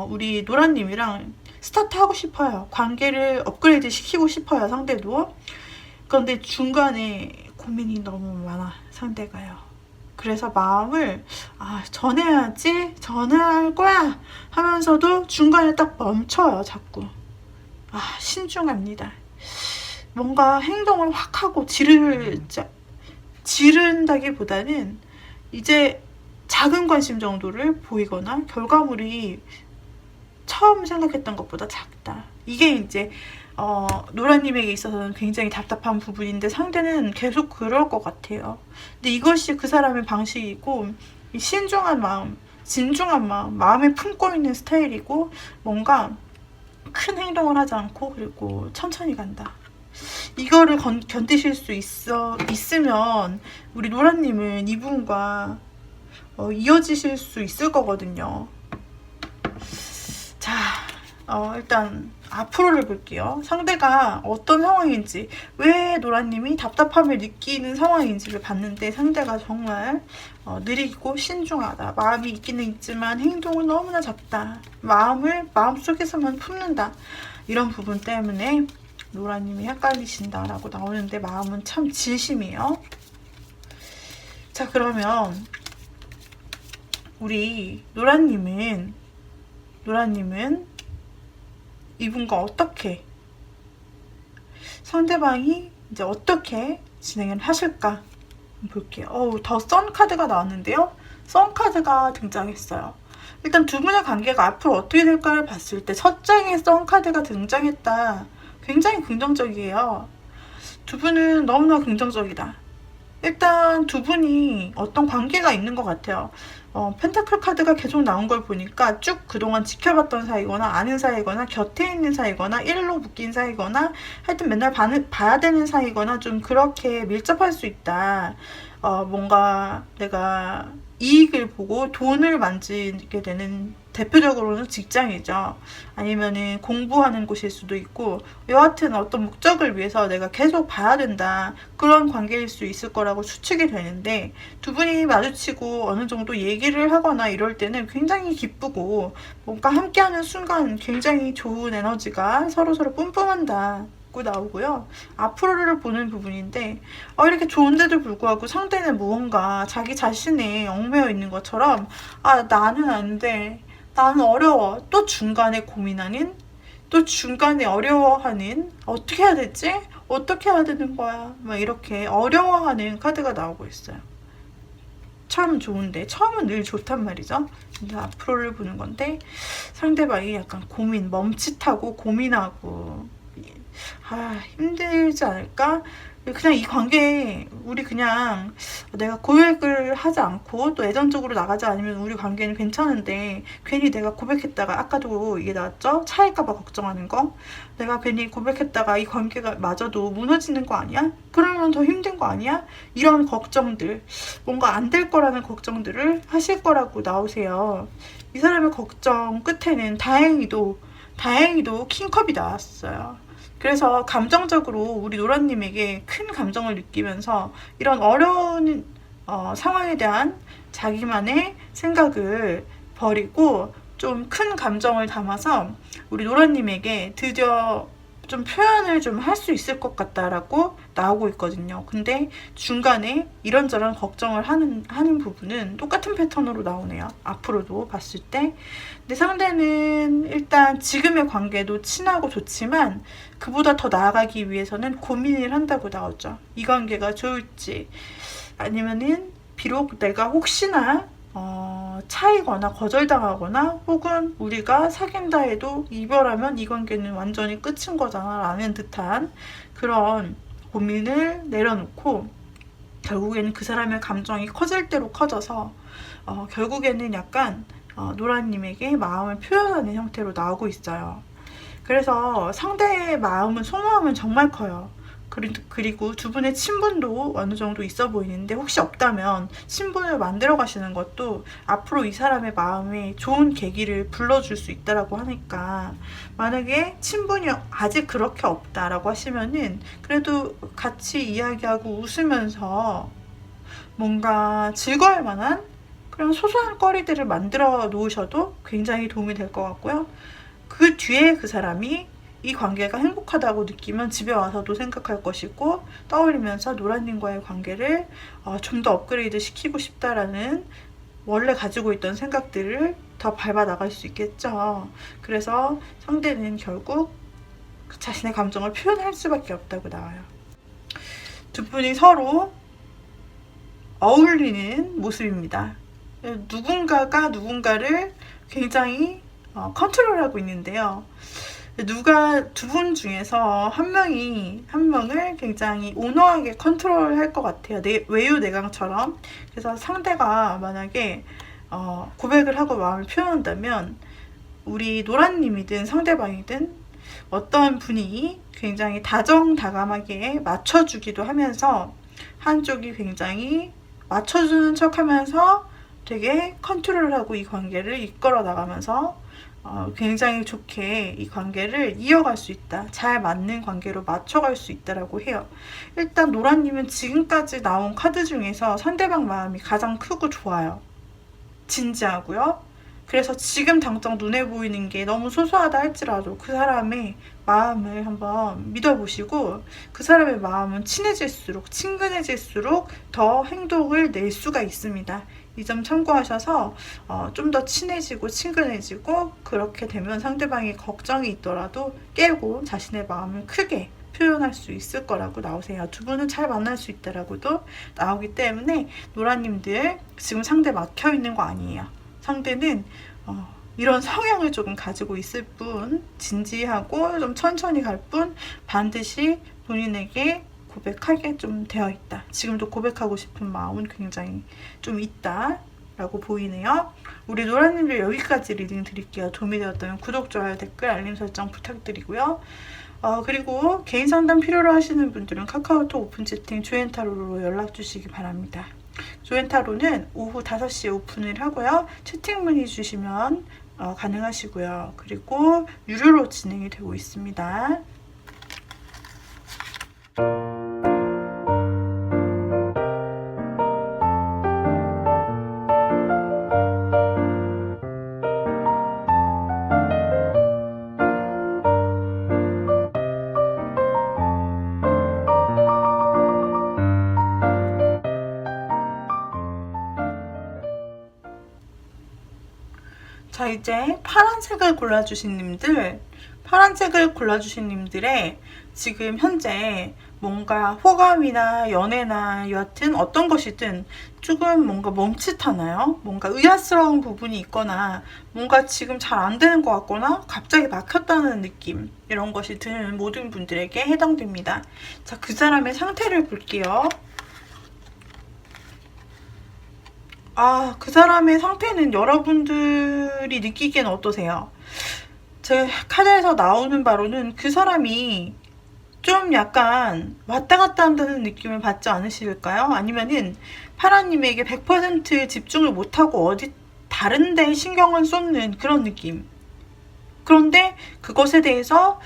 우리 노라님이랑 스타트 하고 싶어요. 관계를 업그레이드 시키고 싶어요. 상대도. 그런데 중간에 고민이 너무 많아. 상대가요. 그래서 마음을 전해야지, 전할 거야 하면서도 중간에 딱 멈춰요. 자꾸. 신중합니다. 뭔가 행동을 확 하고 지른다기보다는 이제 작은 관심 정도를 보이거나 결과물이 처음 생각했던 것보다 작다. 이게 이제 노라님에게 있어서는 굉장히 답답한 부분인데 상대는 계속 그럴 것 같아요. 근데 이것이 그 사람의 방식이고, 신중한 마음, 진중한 마음, 마음에 품고 있는 스타일이고, 뭔가 큰 행동을 하지 않고 그리고 천천히 간다. 이거를 견디실 수 있으면 우리 노라님은 이분과 이어지실 수 있을 거거든요. 자, 일단 앞으로를 볼게요. 상대가 어떤 상황인지, 왜 노라님이 답답함을 느끼는 상황인지를 봤는데 상대가 정말 느리고 신중하다. 마음이 있기는 있지만 행동은 너무나 작다. 마음을 마음속에서만 품는다. 이런 부분 때문에 노라님이 헷갈리신다라고 나오는데 마음은 참 진심이에요. 자, 그러면 우리 노라님은 노라님은 이분과 어떻게, 상대방이 이제 어떻게 진행을 하실까 볼게요. 더 선 카드가 나왔는데요. 선 카드가 등장했어요. 일단 두 분의 관계가 앞으로 어떻게 될까를 봤을 때 첫 장에 선 카드가 등장했다. 굉장히 긍정적이에요. 두 분은 너무나 긍정적이다. 일단 두 분이 어떤 관계가 있는 것 같아요. 펜타클 카드가 계속 나온 걸 보니까 쭉 그동안 지켜봤던 사이거나 아는 사이거나 곁에 있는 사이거나 일로 묶인 사이거나 하여튼 맨날 봐야 되는 사이거나 좀 그렇게 밀접할 수 있다. 뭔가 내가 이익을 보고 돈을 만지게 되는, 대표적으로는 직장이죠. 아니면은 공부하는 곳일 수도 있고, 여하튼 어떤 목적을 위해서 내가 계속 봐야 된다. 그런 관계일 수 있을 거라고 추측이 되는데, 두 분이 마주치고 어느 정도 얘기를 하거나 이럴 때는 굉장히 기쁘고, 뭔가 함께하는 순간 굉장히 좋은 에너지가 서로서로 뿜뿜한다. 나오고요. 앞으로를 보는 부분인데 이렇게 좋은데도 불구하고 상대는 무언가 자기 자신에 얽매여 있는 것처럼 나는 안 돼. 나는 어려워. 또 중간에 고민하는, 또 중간에 어려워하는, 어떻게 해야 되지? 어떻게 해야 되는 거야? 막 이렇게 어려워하는 카드가 나오고 있어요. 참 좋은데, 처음은 늘 좋단 말이죠. 근데 앞으로를 보는 건데 상대방이 약간 고민, 멈칫하고 고민하고 힘들지 않을까? 그냥 이 관계에 우리 그냥 내가 고백을 하지 않고 또 애정적으로 나가지 않으면 우리 관계는 괜찮은데, 괜히 내가 고백했다가, 아까도 이게 나왔죠? 차일까봐 걱정하는 거. 내가 괜히 고백했다가 이 관계가 마저도 무너지는 거 아니야? 그러면 더 힘든 거 아니야? 이런 걱정들, 뭔가 안 될 거라는 걱정들을 하실 거라고 나오세요. 이 사람의 걱정 끝에는 다행히도 킹컵이 나왔어요. 그래서 감정적으로 우리 노라님에게 큰 감정을 느끼면서 이런 어려운 상황에 대한 자기만의 생각을 버리고 좀 큰 감정을 담아서 우리 노라님에게 드디어 좀 표현을 좀 할 수 있을 것 같다라고 나오고 있거든요. 근데 중간에 이런저런 걱정을 하는 부분은 똑같은 패턴으로 나오네요. 앞으로도 봤을 때. 근데 상대는 일단 지금의 관계도 친하고 좋지만 그보다 더 나아가기 위해서는 고민을 한다고 나오죠. 이 관계가 좋을지, 아니면은 비록 내가 혹시나 차이거나 거절당하거나 혹은 우리가 사귄다 해도 이별하면 이 관계는 완전히 끝인 거잖아 라는 듯한 그런 고민을 내려놓고, 결국에는 그 사람의 감정이 커질 대로 커져서 결국에는 약간 노라님에게 마음을 표현하는 형태로 나오고 있어요. 그래서 상대의 마음은, 속마음은 정말 커요. 그리고 두 분의 친분도 어느 정도 있어 보이는데, 혹시 없다면 친분을 만들어 가시는 것도 앞으로 이 사람의 마음에 좋은 계기를 불러줄 수 있다라고 하니까, 만약에 친분이 아직 그렇게 없다라고 하시면은 그래도 같이 이야기하고 웃으면서 뭔가 즐거울 만한 그런 소소한 거리들을 만들어 놓으셔도 굉장히 도움이 될 것 같고요. 그 뒤에 그 사람이 이 관계가 행복하다고 느끼면 집에 와서도 생각할 것이고, 떠올리면서 노라님과의 관계를 좀 더 업그레이드 시키고 싶다라는 원래 가지고 있던 생각들을 더 밟아 나갈 수 있겠죠. 그래서 상대는 결국 자신의 감정을 표현할 수밖에 없다고 나와요. 두 분이 서로 어울리는 모습입니다. 누군가가 누군가를 굉장히 컨트롤하고 있는데요. 두 분 중에서 한 명을 굉장히 온화하게 컨트롤할 것 같아요. 외유내강처럼. 그래서 상대가 만약에 고백을 하고 마음을 표현한다면 우리 노라님이든 상대방이든 어떤 분이 굉장히 다정다감하게 맞춰주기도 하면서, 한쪽이 굉장히 맞춰주는 척하면서 되게 컨트롤하고 이 관계를 이끌어 나가면서 굉장히 좋게 이 관계를 이어갈 수 있다. 잘 맞는 관계로 맞춰갈 수 있다라고 해요. 일단 노라님은 지금까지 나온 카드 중에서 상대방 마음이 가장 크고 좋아요. 진지하고요. 그래서 지금 당장 눈에 보이는 게 너무 소소하다 할지라도 그 사람의 마음을 한번 믿어보시고, 그 사람의 마음은 친근해질수록 더 행동을 낼 수가 있습니다. 이 점 참고하셔서 좀 더 친해지고 친근해지고, 그렇게 되면 상대방이 걱정이 있더라도 깨고 자신의 마음을 크게 표현할 수 있을 거라고 나오세요. 두 분은 잘 만날 수 있다라고도 나오기 때문에 노라님들 지금 상대 막혀 있는 거 아니에요. 상대는 이런 성향을 조금 가지고 있을 뿐, 진지하고 좀 천천히 갈 뿐, 반드시 본인에게 고백하게 좀 되어 있다. 지금도 고백하고 싶은 마음은 굉장히 좀 있다 라고 보이네요. 우리 노라님들 여기까지 리딩 드릴게요. 도움이 되었다면 구독, 좋아요, 댓글, 알림 설정 부탁드리고요. 그리고 개인 상담 필요로 하시는 분들은 카카오톡 오픈 채팅 조엔타로로 연락 주시기 바랍니다. 조엔타로는 오후 5시에 오픈을 하고요. 채팅 문의 주시면 가능하시고요. 그리고 유료로 진행이 되고 있습니다. 자, 이제 파란색을 골라주신 님들의 지금 현재 뭔가 호감이나 연애나 여하튼 어떤 것이든 조금 뭔가 멈칫하나요? 뭔가 의아스러운 부분이 있거나 뭔가 지금 잘 안 되는 것 같거나 갑자기 막혔다는 느낌, 이런 것이 드는 모든 분들에게 해당됩니다. 자, 그 사람의 상태를 볼게요. 그 사람의 상태는 여러분들이 느끼기엔 어떠세요? 제 카드에서 나오는 바로는 그 사람이 좀 약간 왔다 갔다 한다는 느낌을 받지 않으실까요? 아니면은 파라님에게 100% 집중을 못하고 어디 다른 데 신경을 쏟는 그런 느낌. 그런데 그것에 대해서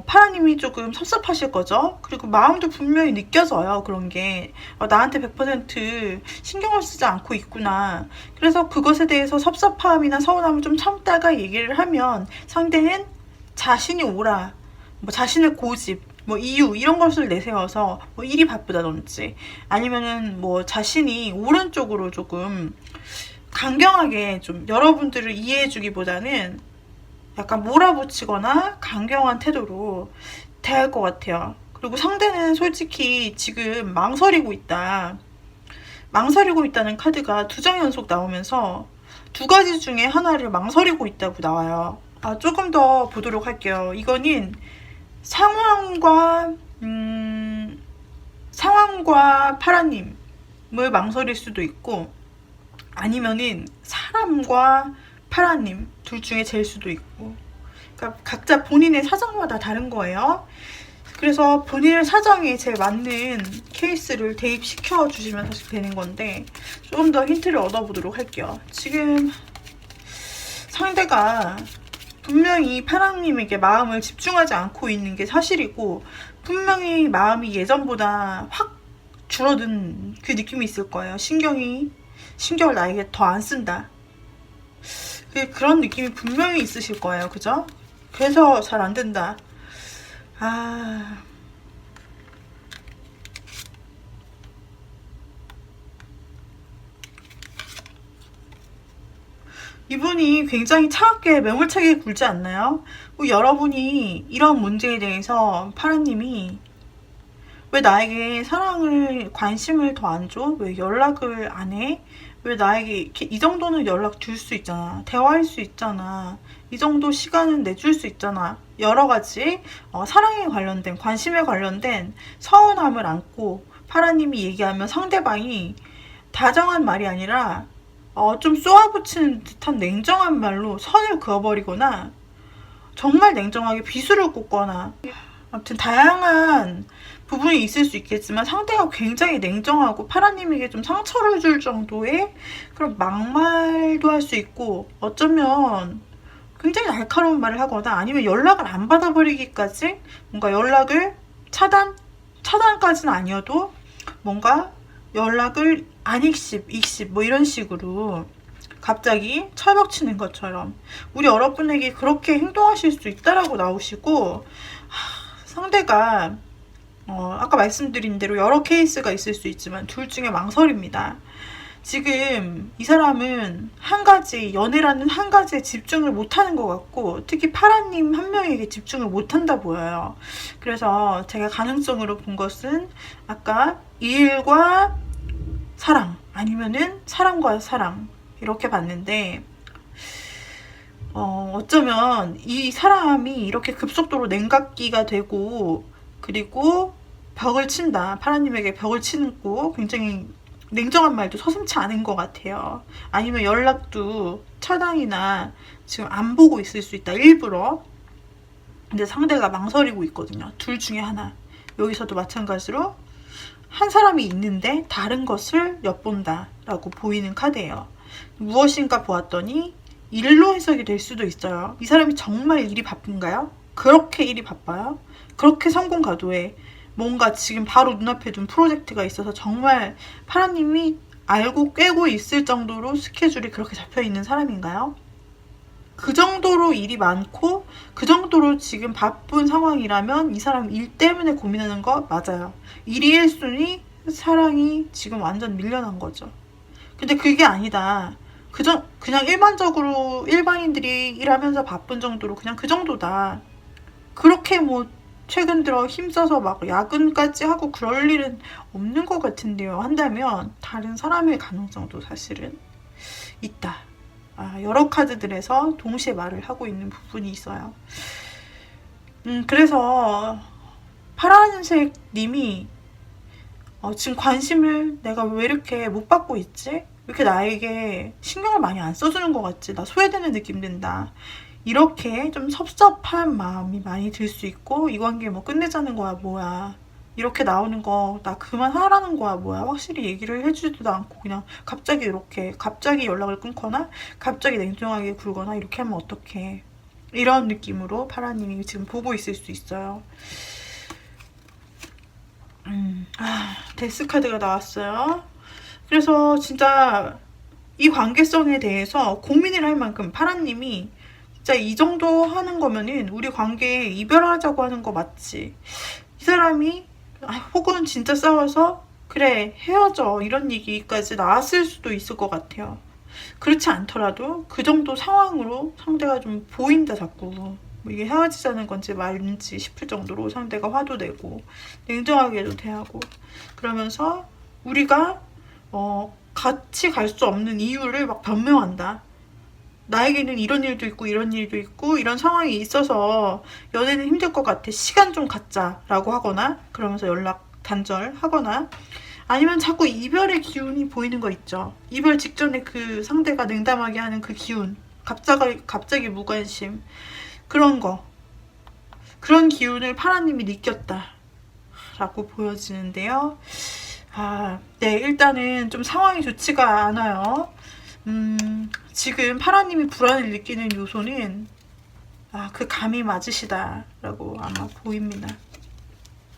파라님이 조금 섭섭하실 거죠. 그리고 마음도 분명히 느껴져요. 그런 게 나한테 100% 신경을 쓰지 않고 있구나. 그래서 그것에 대해서 섭섭함이나 서운함을 좀 참다가 얘기를 하면 상대는 자신이 옳아, 뭐 자신의 고집, 뭐 이유 이런 것을 내세워서 뭐 일이 바쁘다든지 아니면은 뭐 자신이 옳은 쪽으로 조금 강경하게 좀 여러분들을 이해해주기보다는 약간 몰아붙이거나 강경한 태도로 대할 것 같아요. 그리고 상대는 솔직히 지금 망설이고 있다. 망설이고 있다는 카드가 2장 연속 나오면서 2가지 중에 하나를 망설이고 있다고 나와요. 조금 더 보도록 할게요. 이거는 상황과 파라님을 망설일 수도 있고, 아니면은 사람과 파라님 둘 중에 제일 수도 있고, 그러니까 각자 본인의 사정마다 다른 거예요. 그래서 본인의 사정에 제일 맞는 케이스를 대입시켜 주시면 사실 되는 건데, 조금 더 힌트를 얻어보도록 할게요. 지금 상대가 분명히 파랑님에게 마음을 집중하지 않고 있는 게 사실이고, 분명히 마음이 예전보다 확 줄어든 그 느낌이 있을 거예요. 신경을 나에게 더 안 쓴다. 그런 느낌이 분명히 있으실 거예요. 그죠? 그래서 잘 안 된다. 이분이 굉장히 차갑게 매몰차게 굴지 않나요? 여러분이 이런 문제에 대해서 파라님이 왜 나에게 사랑을, 관심을 더 안 줘? 왜 연락을 안 해? 왜 나에게 이렇게 이 정도는 연락 줄 수 있잖아. 대화할 수 있잖아. 이 정도 시간은 내줄 수 있잖아. 여러 가지 사랑에 관련된, 관심에 관련된 서운함을 안고 파라님이 얘기하면 상대방이 다정한 말이 아니라 좀 쏘아붙이는 듯한 냉정한 말로 선을 그어버리거나 정말 냉정하게 비수를 꽂거나, 아무튼 다양한 부분이 있을 수 있겠지만 상대가 굉장히 냉정하고 파라님에게 좀 상처를 줄 정도의 그런 막말도 할 수 있고, 어쩌면 굉장히 날카로운 말을 하거나 아니면 연락을 안 받아버리기까지, 뭔가 연락을 차단까지는 아니어도 뭔가 연락을 안 익십 뭐 이런 식으로 갑자기 철벽치는 것처럼 우리 여러분에게 그렇게 행동하실 수 있다라고 나오시고, 상대가 아까 말씀드린 대로 여러 케이스가 있을 수 있지만 둘 중에 망설입니다. 지금 이 사람은 한 가지, 연애라는 한 가지에 집중을 못하는 것 같고, 특히 파라님 한 명에게 집중을 못한다 보여요. 그래서 제가 가능성으로 본 것은 아까 일과 사랑, 아니면은 사랑과 사랑, 이렇게 봤는데, 어쩌면 이 사람이 이렇게 급속도로 냉각기가 되고, 그리고 벽을 친다. 파라님에게 벽을 치고 굉장히 냉정한 말도 서슴지 않은 것 같아요. 아니면 연락도 차단이나 지금 안 보고 있을 수 있다. 일부러. 근데 상대가 망설이고 있거든요. 둘 중에 하나. 여기서도 마찬가지로 한 사람이 있는데 다른 것을 엿본다 라고 보이는 카드예요. 무엇인가 보았더니 일로 해석이 될 수도 있어요. 이 사람이 정말 일이 바쁜가요? 그렇게 일이 바빠요? 그렇게 성공 가도에 뭔가 지금 바로 눈앞에 둔 프로젝트가 있어서 정말 파라님이 알고 꿰고 있을 정도로 스케줄이 그렇게 잡혀있는 사람인가요? 그 정도로 일이 많고 그 정도로 지금 바쁜 상황이라면 이 사람 일 때문에 고민하는 거 맞아요. 일이 1순위, 사랑이 지금 완전 밀려난 거죠. 근데 그게 아니다. 그냥 일반적으로 일반인들이 일하면서 바쁜 정도로 그냥 그 정도다. 그렇게 뭐 최근 들어 힘써서 막 야근까지 하고 그럴 일은 없는 것 같은데요. 한다면 다른 사람의 가능성도 사실은 있다. 여러 카드들에서 동시에 말을 하고 있는 부분이 있어요. 그래서 파란색 님이 지금 관심을 내가 왜 이렇게 못 받고 있지? 왜 이렇게 나에게 신경을 많이 안 써주는 것 같지? 나 소외되는 느낌 든다. 이렇게 좀 섭섭한 마음이 많이 들 수 있고, 이 관계 뭐 끝내자는 거야 뭐야, 이렇게 나오는 거 나 그만하라는 거야 뭐야, 확실히 얘기를 해주지도 않고 그냥 갑자기 이렇게 갑자기 연락을 끊거나 갑자기 냉정하게 굴거나 이렇게 하면 어떡해. 이런 느낌으로 파라님이 지금 보고 있을 수 있어요. 데스 카드가 나왔어요. 그래서 진짜 이 관계성에 대해서 고민을 할 만큼 파라님이 진짜 이 정도 하는 거면은 우리 관계 이별하자고 하는 거 맞지? 이 사람이 혹은 진짜 싸워서 그래 헤어져 이런 얘기까지 나왔을 수도 있을 것 같아요. 그렇지 않더라도 그 정도 상황으로 상대가 좀 보인다 자꾸. 뭐 이게 헤어지자는 건지 말인지 싶을 정도로 상대가 화도 내고 냉정하게도 대하고 그러면서 우리가 같이 갈 수 없는 이유를 막 변명한다. 나에게는 이런 일도 있고 이런 일도 있고 이런 상황이 있어서 연애는 힘들 것 같아. 시간 좀 갖자 라고 하거나 그러면서 연락 단절하거나 아니면 자꾸 이별의 기운이 보이는 거 있죠. 이별 직전에 그 상대가 냉담하게 하는 그 기운, 갑자기 무관심, 그런 거, 그런 기운을 파라님이 느꼈다 라고 보여지는데요. 네, 일단은 좀 상황이 좋지가 않아요. 지금 파라님이 불안을 느끼는 요소는 그 감이 맞으시다 라고 아마 보입니다.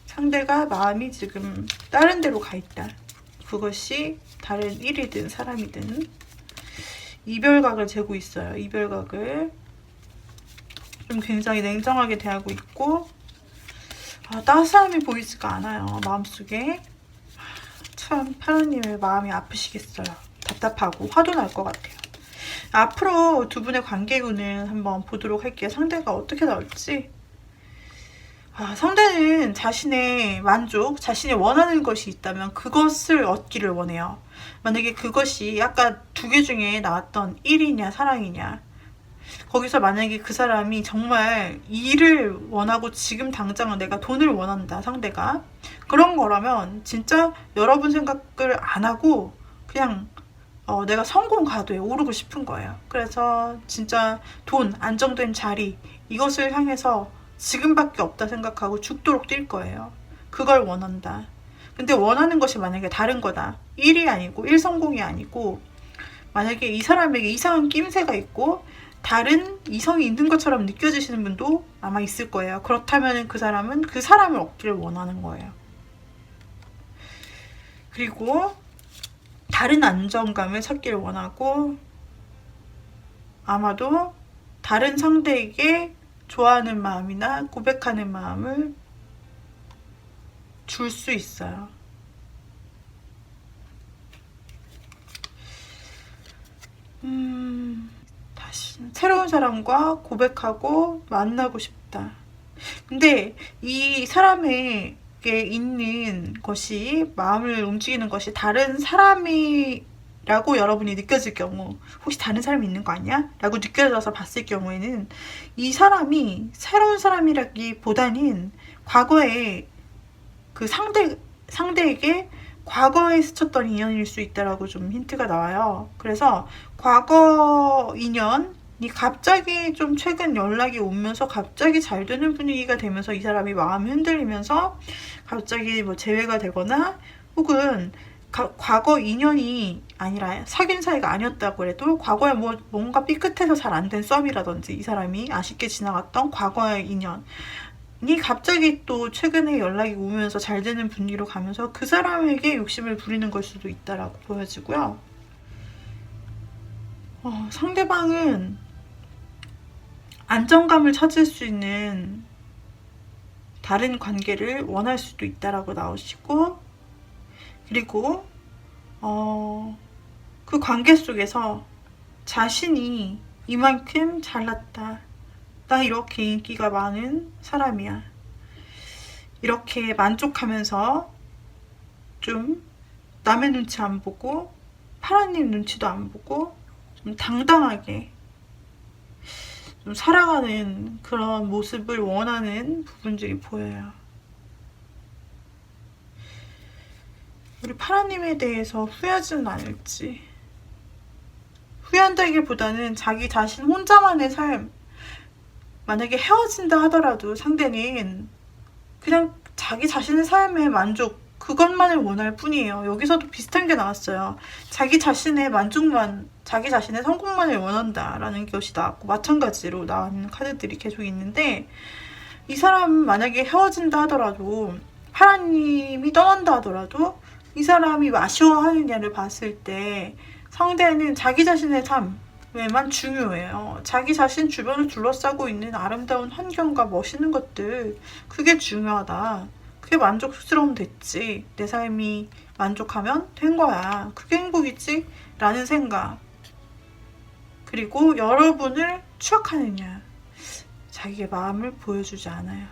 상대가 마음이 지금 다른 데로 가 있다. 그것이 다른 일이든 사람이든 이별각을 재고 있어요. 이별각을 좀 굉장히 냉정하게 대하고 있고 따스함이 보이지가 않아요. 마음속에. 참 파라님의 마음이 아프시겠어요. 답답하고 화도 날 것 같아요. 앞으로 두 분의 관계운을 한번 보도록 할게요. 상대가 어떻게 나올지. 상대는 자신의 만족, 자신이 원하는 것이 있다면 그것을 얻기를 원해요. 만약에 그것이 아까 두 개 중에 나왔던 일이냐 사랑이냐, 거기서 만약에 그 사람이 정말 일을 원하고 지금 당장은 내가 돈을 원한다, 상대가 그런 거라면 진짜 여러분 생각을 안 하고 그냥 내가 성공 가도에 오르고 싶은 거예요. 그래서 진짜 돈, 안정된 자리, 이것을 향해서 지금밖에 없다 생각하고 죽도록 뛸 거예요. 그걸 원한다. 근데 원하는 것이 만약에 다른 거다. 1이 아니고 1성공이 아니고 만약에 이 사람에게 이상한 낌새가 있고 다른 이성이 있는 것처럼 느껴지시는 분도 아마 있을 거예요. 그렇다면 그 사람은 그 사람을 얻기를 원하는 거예요. 그리고 다른 안정감을 찾기를 원하고 아마도 다른 상대에게 좋아하는 마음이나 고백하는 마음을 줄 수 있어요. 다시 새로운 사람과 고백하고 만나고 싶다. 근데 이 사람에게 있는 것이, 마음을 움직이는 것이 다른 사람이라고 여러분이 느껴질 경우, 혹시 다른 사람이 있는 거 아니야? 라고 느껴져서 봤을 경우에는 이 사람이 새로운 사람이라기보다는 과거에 그 상대에게 과거에 스쳤던 인연일 수 있다라고 좀 힌트가 나와요. 그래서 과거 인연이 갑자기 좀 최근 연락이 오면서 갑자기 잘 되는 분위기가 되면서 이 사람이 마음이 흔들리면서 갑자기 뭐 재회가 되거나, 혹은 과거 인연이 아니라 사귄 사이가 아니었다고 해도 과거에 뭔가 삐끗해서 잘 안 된 썸이라든지 이 사람이 아쉽게 지나갔던 과거의 인연 이 갑자기 또 최근에 연락이 오면서 잘 되는 분위기로 가면서 그 사람에게 욕심을 부리는 걸 수도 있다라고 보여지고요. 상대방은 안정감을 찾을 수 있는 다른 관계를 원할 수도 있다라고 나오시고, 그리고 그 관계 속에서 자신이 이만큼 잘났다, 나 이렇게 인기가 많은 사람이야, 이렇게 만족하면서 좀 남의 눈치 안 보고 파라님 눈치도 안 보고 좀 당당하게 좀 살아가는 그런 모습을 원하는 부분들이 보여요. 우리 파라님에 대해서 후회하지는 않을지, 후회한다기보다는 자기 자신 혼자만의 삶, 만약에 헤어진다 하더라도 상대는 그냥 자기 자신의 삶의 만족, 그것만을 원할 뿐이에요. 여기서도 비슷한 게 나왔어요. 자기 자신의 만족만, 자기 자신의 성공만을 원한다라는 것이 나왔고, 마찬가지로 나오는 카드들이 계속 있는데, 이 사람 만약에 헤어진다 하더라도, 파라님이 떠난다 하더라도 이 사람이 아쉬워하느냐를 봤을 때 상대는 자기 자신의 삶에만 중요해요. 자기 자신 주변을 둘러싸고 있는 아름다운 환경과 멋있는 것들, 그게 중요하다. 그게 만족스러우면 됐지. 내 삶이 만족하면 된 거야. 그게 행복이지? 라는 생각. 그리고 여러분을 추억하느냐, 자기의 마음을 보여주지 않아요.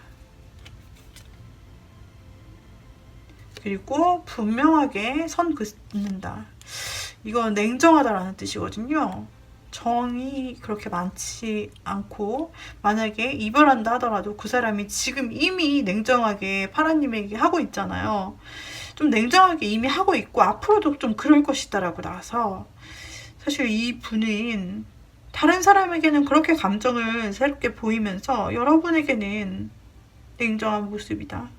그리고 분명하게 선 긋는다. 이건 냉정하다라는 뜻이거든요. 정이 그렇게 많지 않고, 만약에 이별한다 하더라도 그 사람이 지금 이미 냉정하게 파라님에게 하고 있잖아요. 좀 냉정하게 이미 하고 있고 앞으로도 좀 그럴 것이다 라고 나와서, 사실 이 분은 다른 사람에게는 그렇게 감정을 새롭게 보이면서 여러분에게는 냉정한 모습이다.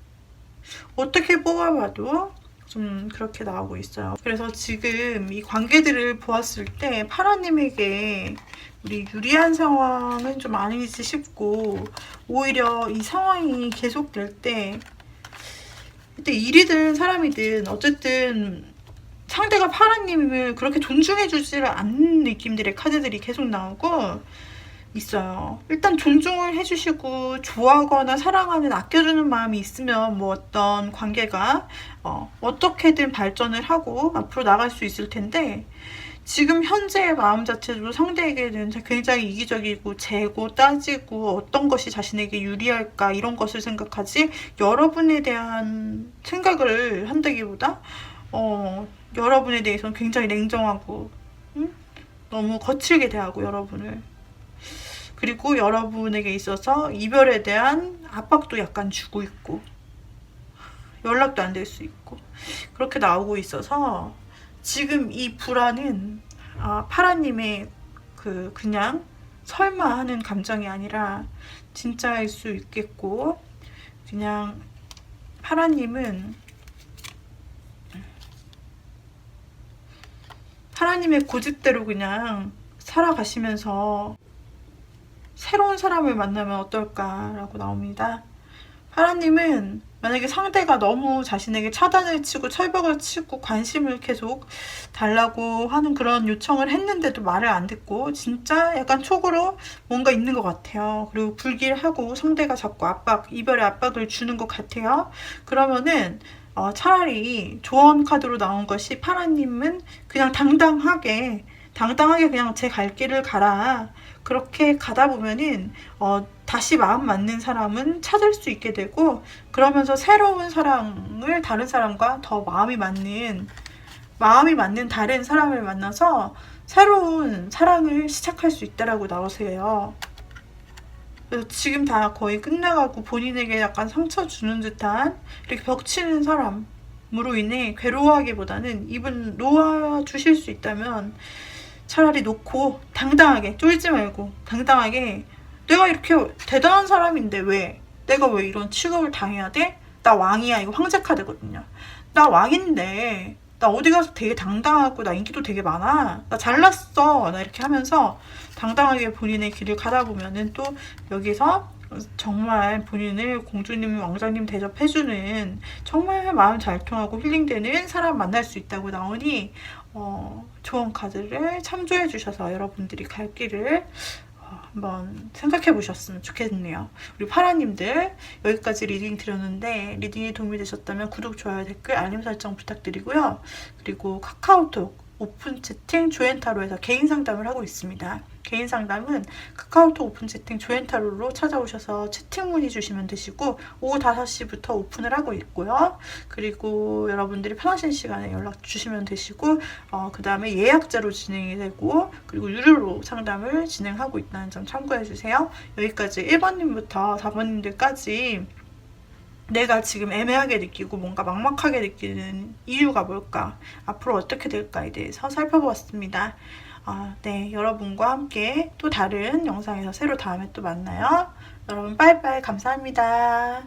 어떻게 뽑아봐도 좀 그렇게 나오고 있어요. 그래서 지금 이 관계들을 보았을 때 파라님에게 우리 유리한 상황은 좀 아니지 싶고, 오히려 이 상황이 계속될 때, 그때 일이든 사람이든 어쨌든 상대가 파라님을 그렇게 존중해주지 않는 느낌들의 카드들이 계속 나오고 있어요. 일단 존중을 해주시고 좋아하거나 사랑하는, 아껴주는 마음이 있으면 뭐 어떤 관계가 어떻게든 발전을 하고 앞으로 나갈 수 있을 텐데, 지금 현재의 마음 자체도 상대에게는 굉장히 이기적이고 재고 따지고 어떤 것이 자신에게 유리할까 이런 것을 생각하지, 여러분에 대한 생각을 한다기보다 여러분에 대해서는 굉장히 냉정하고 너무 거칠게 대하고 여러분을, 그리고 여러분에게 있어서 이별에 대한 압박도 약간 주고 있고 연락도 안 될 수 있고 그렇게 나오고 있어서, 지금 이 불안은 파라님의 그냥 설마 하는 감정이 아니라 진짜일 수 있겠고, 그냥 파라님은 파라님의 고집대로 그냥 살아가시면서 새로운 사람을 만나면 어떨까라고 나옵니다. 파라님은 만약에 상대가 너무 자신에게 차단을 치고 철벽을 치고 관심을 계속 달라고 하는 그런 요청을 했는데도 말을 안 듣고 진짜 약간 촉으로 뭔가 있는 것 같아요. 그리고 불길하고 상대가 자꾸 이별의 압박을 주는 것 같아요. 그러면은 차라리 조언 카드로 나온 것이, 파라님은 그냥 당당하게 당당하게 그냥 제 갈 길을 가라. 그렇게 가다 보면은 다시 마음 맞는 사람은 찾을 수 있게 되고, 그러면서 새로운 사랑을 다른 사람과 더 마음이 맞는 다른 사람을 만나서 새로운 사랑을 시작할 수 있다라고 나오세요. 그래서 지금 다 거의 끝나가고 본인에게 약간 상처 주는 듯한 이렇게 벽치는 사람으로 인해 괴로워하기보다는 이분 놓아주실 수 있다면 차라리 놓고 당당하게, 쫄지 말고 당당하게, 내가 이렇게 대단한 사람인데 내가 왜 이런 취급을 당해야 돼? 나 왕이야. 이거 황제 카드거든요. 나 왕인데 나 어디 가서 되게 당당하고 나 인기도 되게 많아. 나 잘났어. 나 이렇게 하면서 당당하게 본인의 길을 가다 보면은 또 여기서 정말 본인을 공주님, 왕자님 대접해주는 정말 마음 잘 통하고 힐링되는 사람 만날 수 있다고 나오니 좋은 카드를 참조해 주셔서 여러분들이 갈 길을 한번 생각해 보셨으면 좋겠네요. 우리 파라님들 여기까지 리딩 드렸는데 리딩이 도움이 되셨다면 구독, 좋아요, 댓글, 알림 설정 부탁드리고요. 그리고 카카오톡 오픈 채팅 조앤타로에서 개인 상담을 하고 있습니다. 개인 상담은 카카오톡 오픈 채팅 조앤타로로 찾아오셔서 채팅 문의 주시면 되시고 오후 5시부터 오픈을 하고 있고요. 그리고 여러분들이 편하신 시간에 연락 주시면 되시고 그 다음에 예약제로 진행이 되고 그리고 유료로 상담을 진행하고 있다는 점 참고해 주세요. 여기까지 1번님부터 4번님들까지 내가 지금 애매하게 느끼고 뭔가 막막하게 느끼는 이유가 뭘까? 앞으로 어떻게 될까에 대해서 살펴보았습니다. 네, 여러분과 함께 또 다른 영상에서 새로 다음에 또 만나요. 여러분 빠이빠이 감사합니다.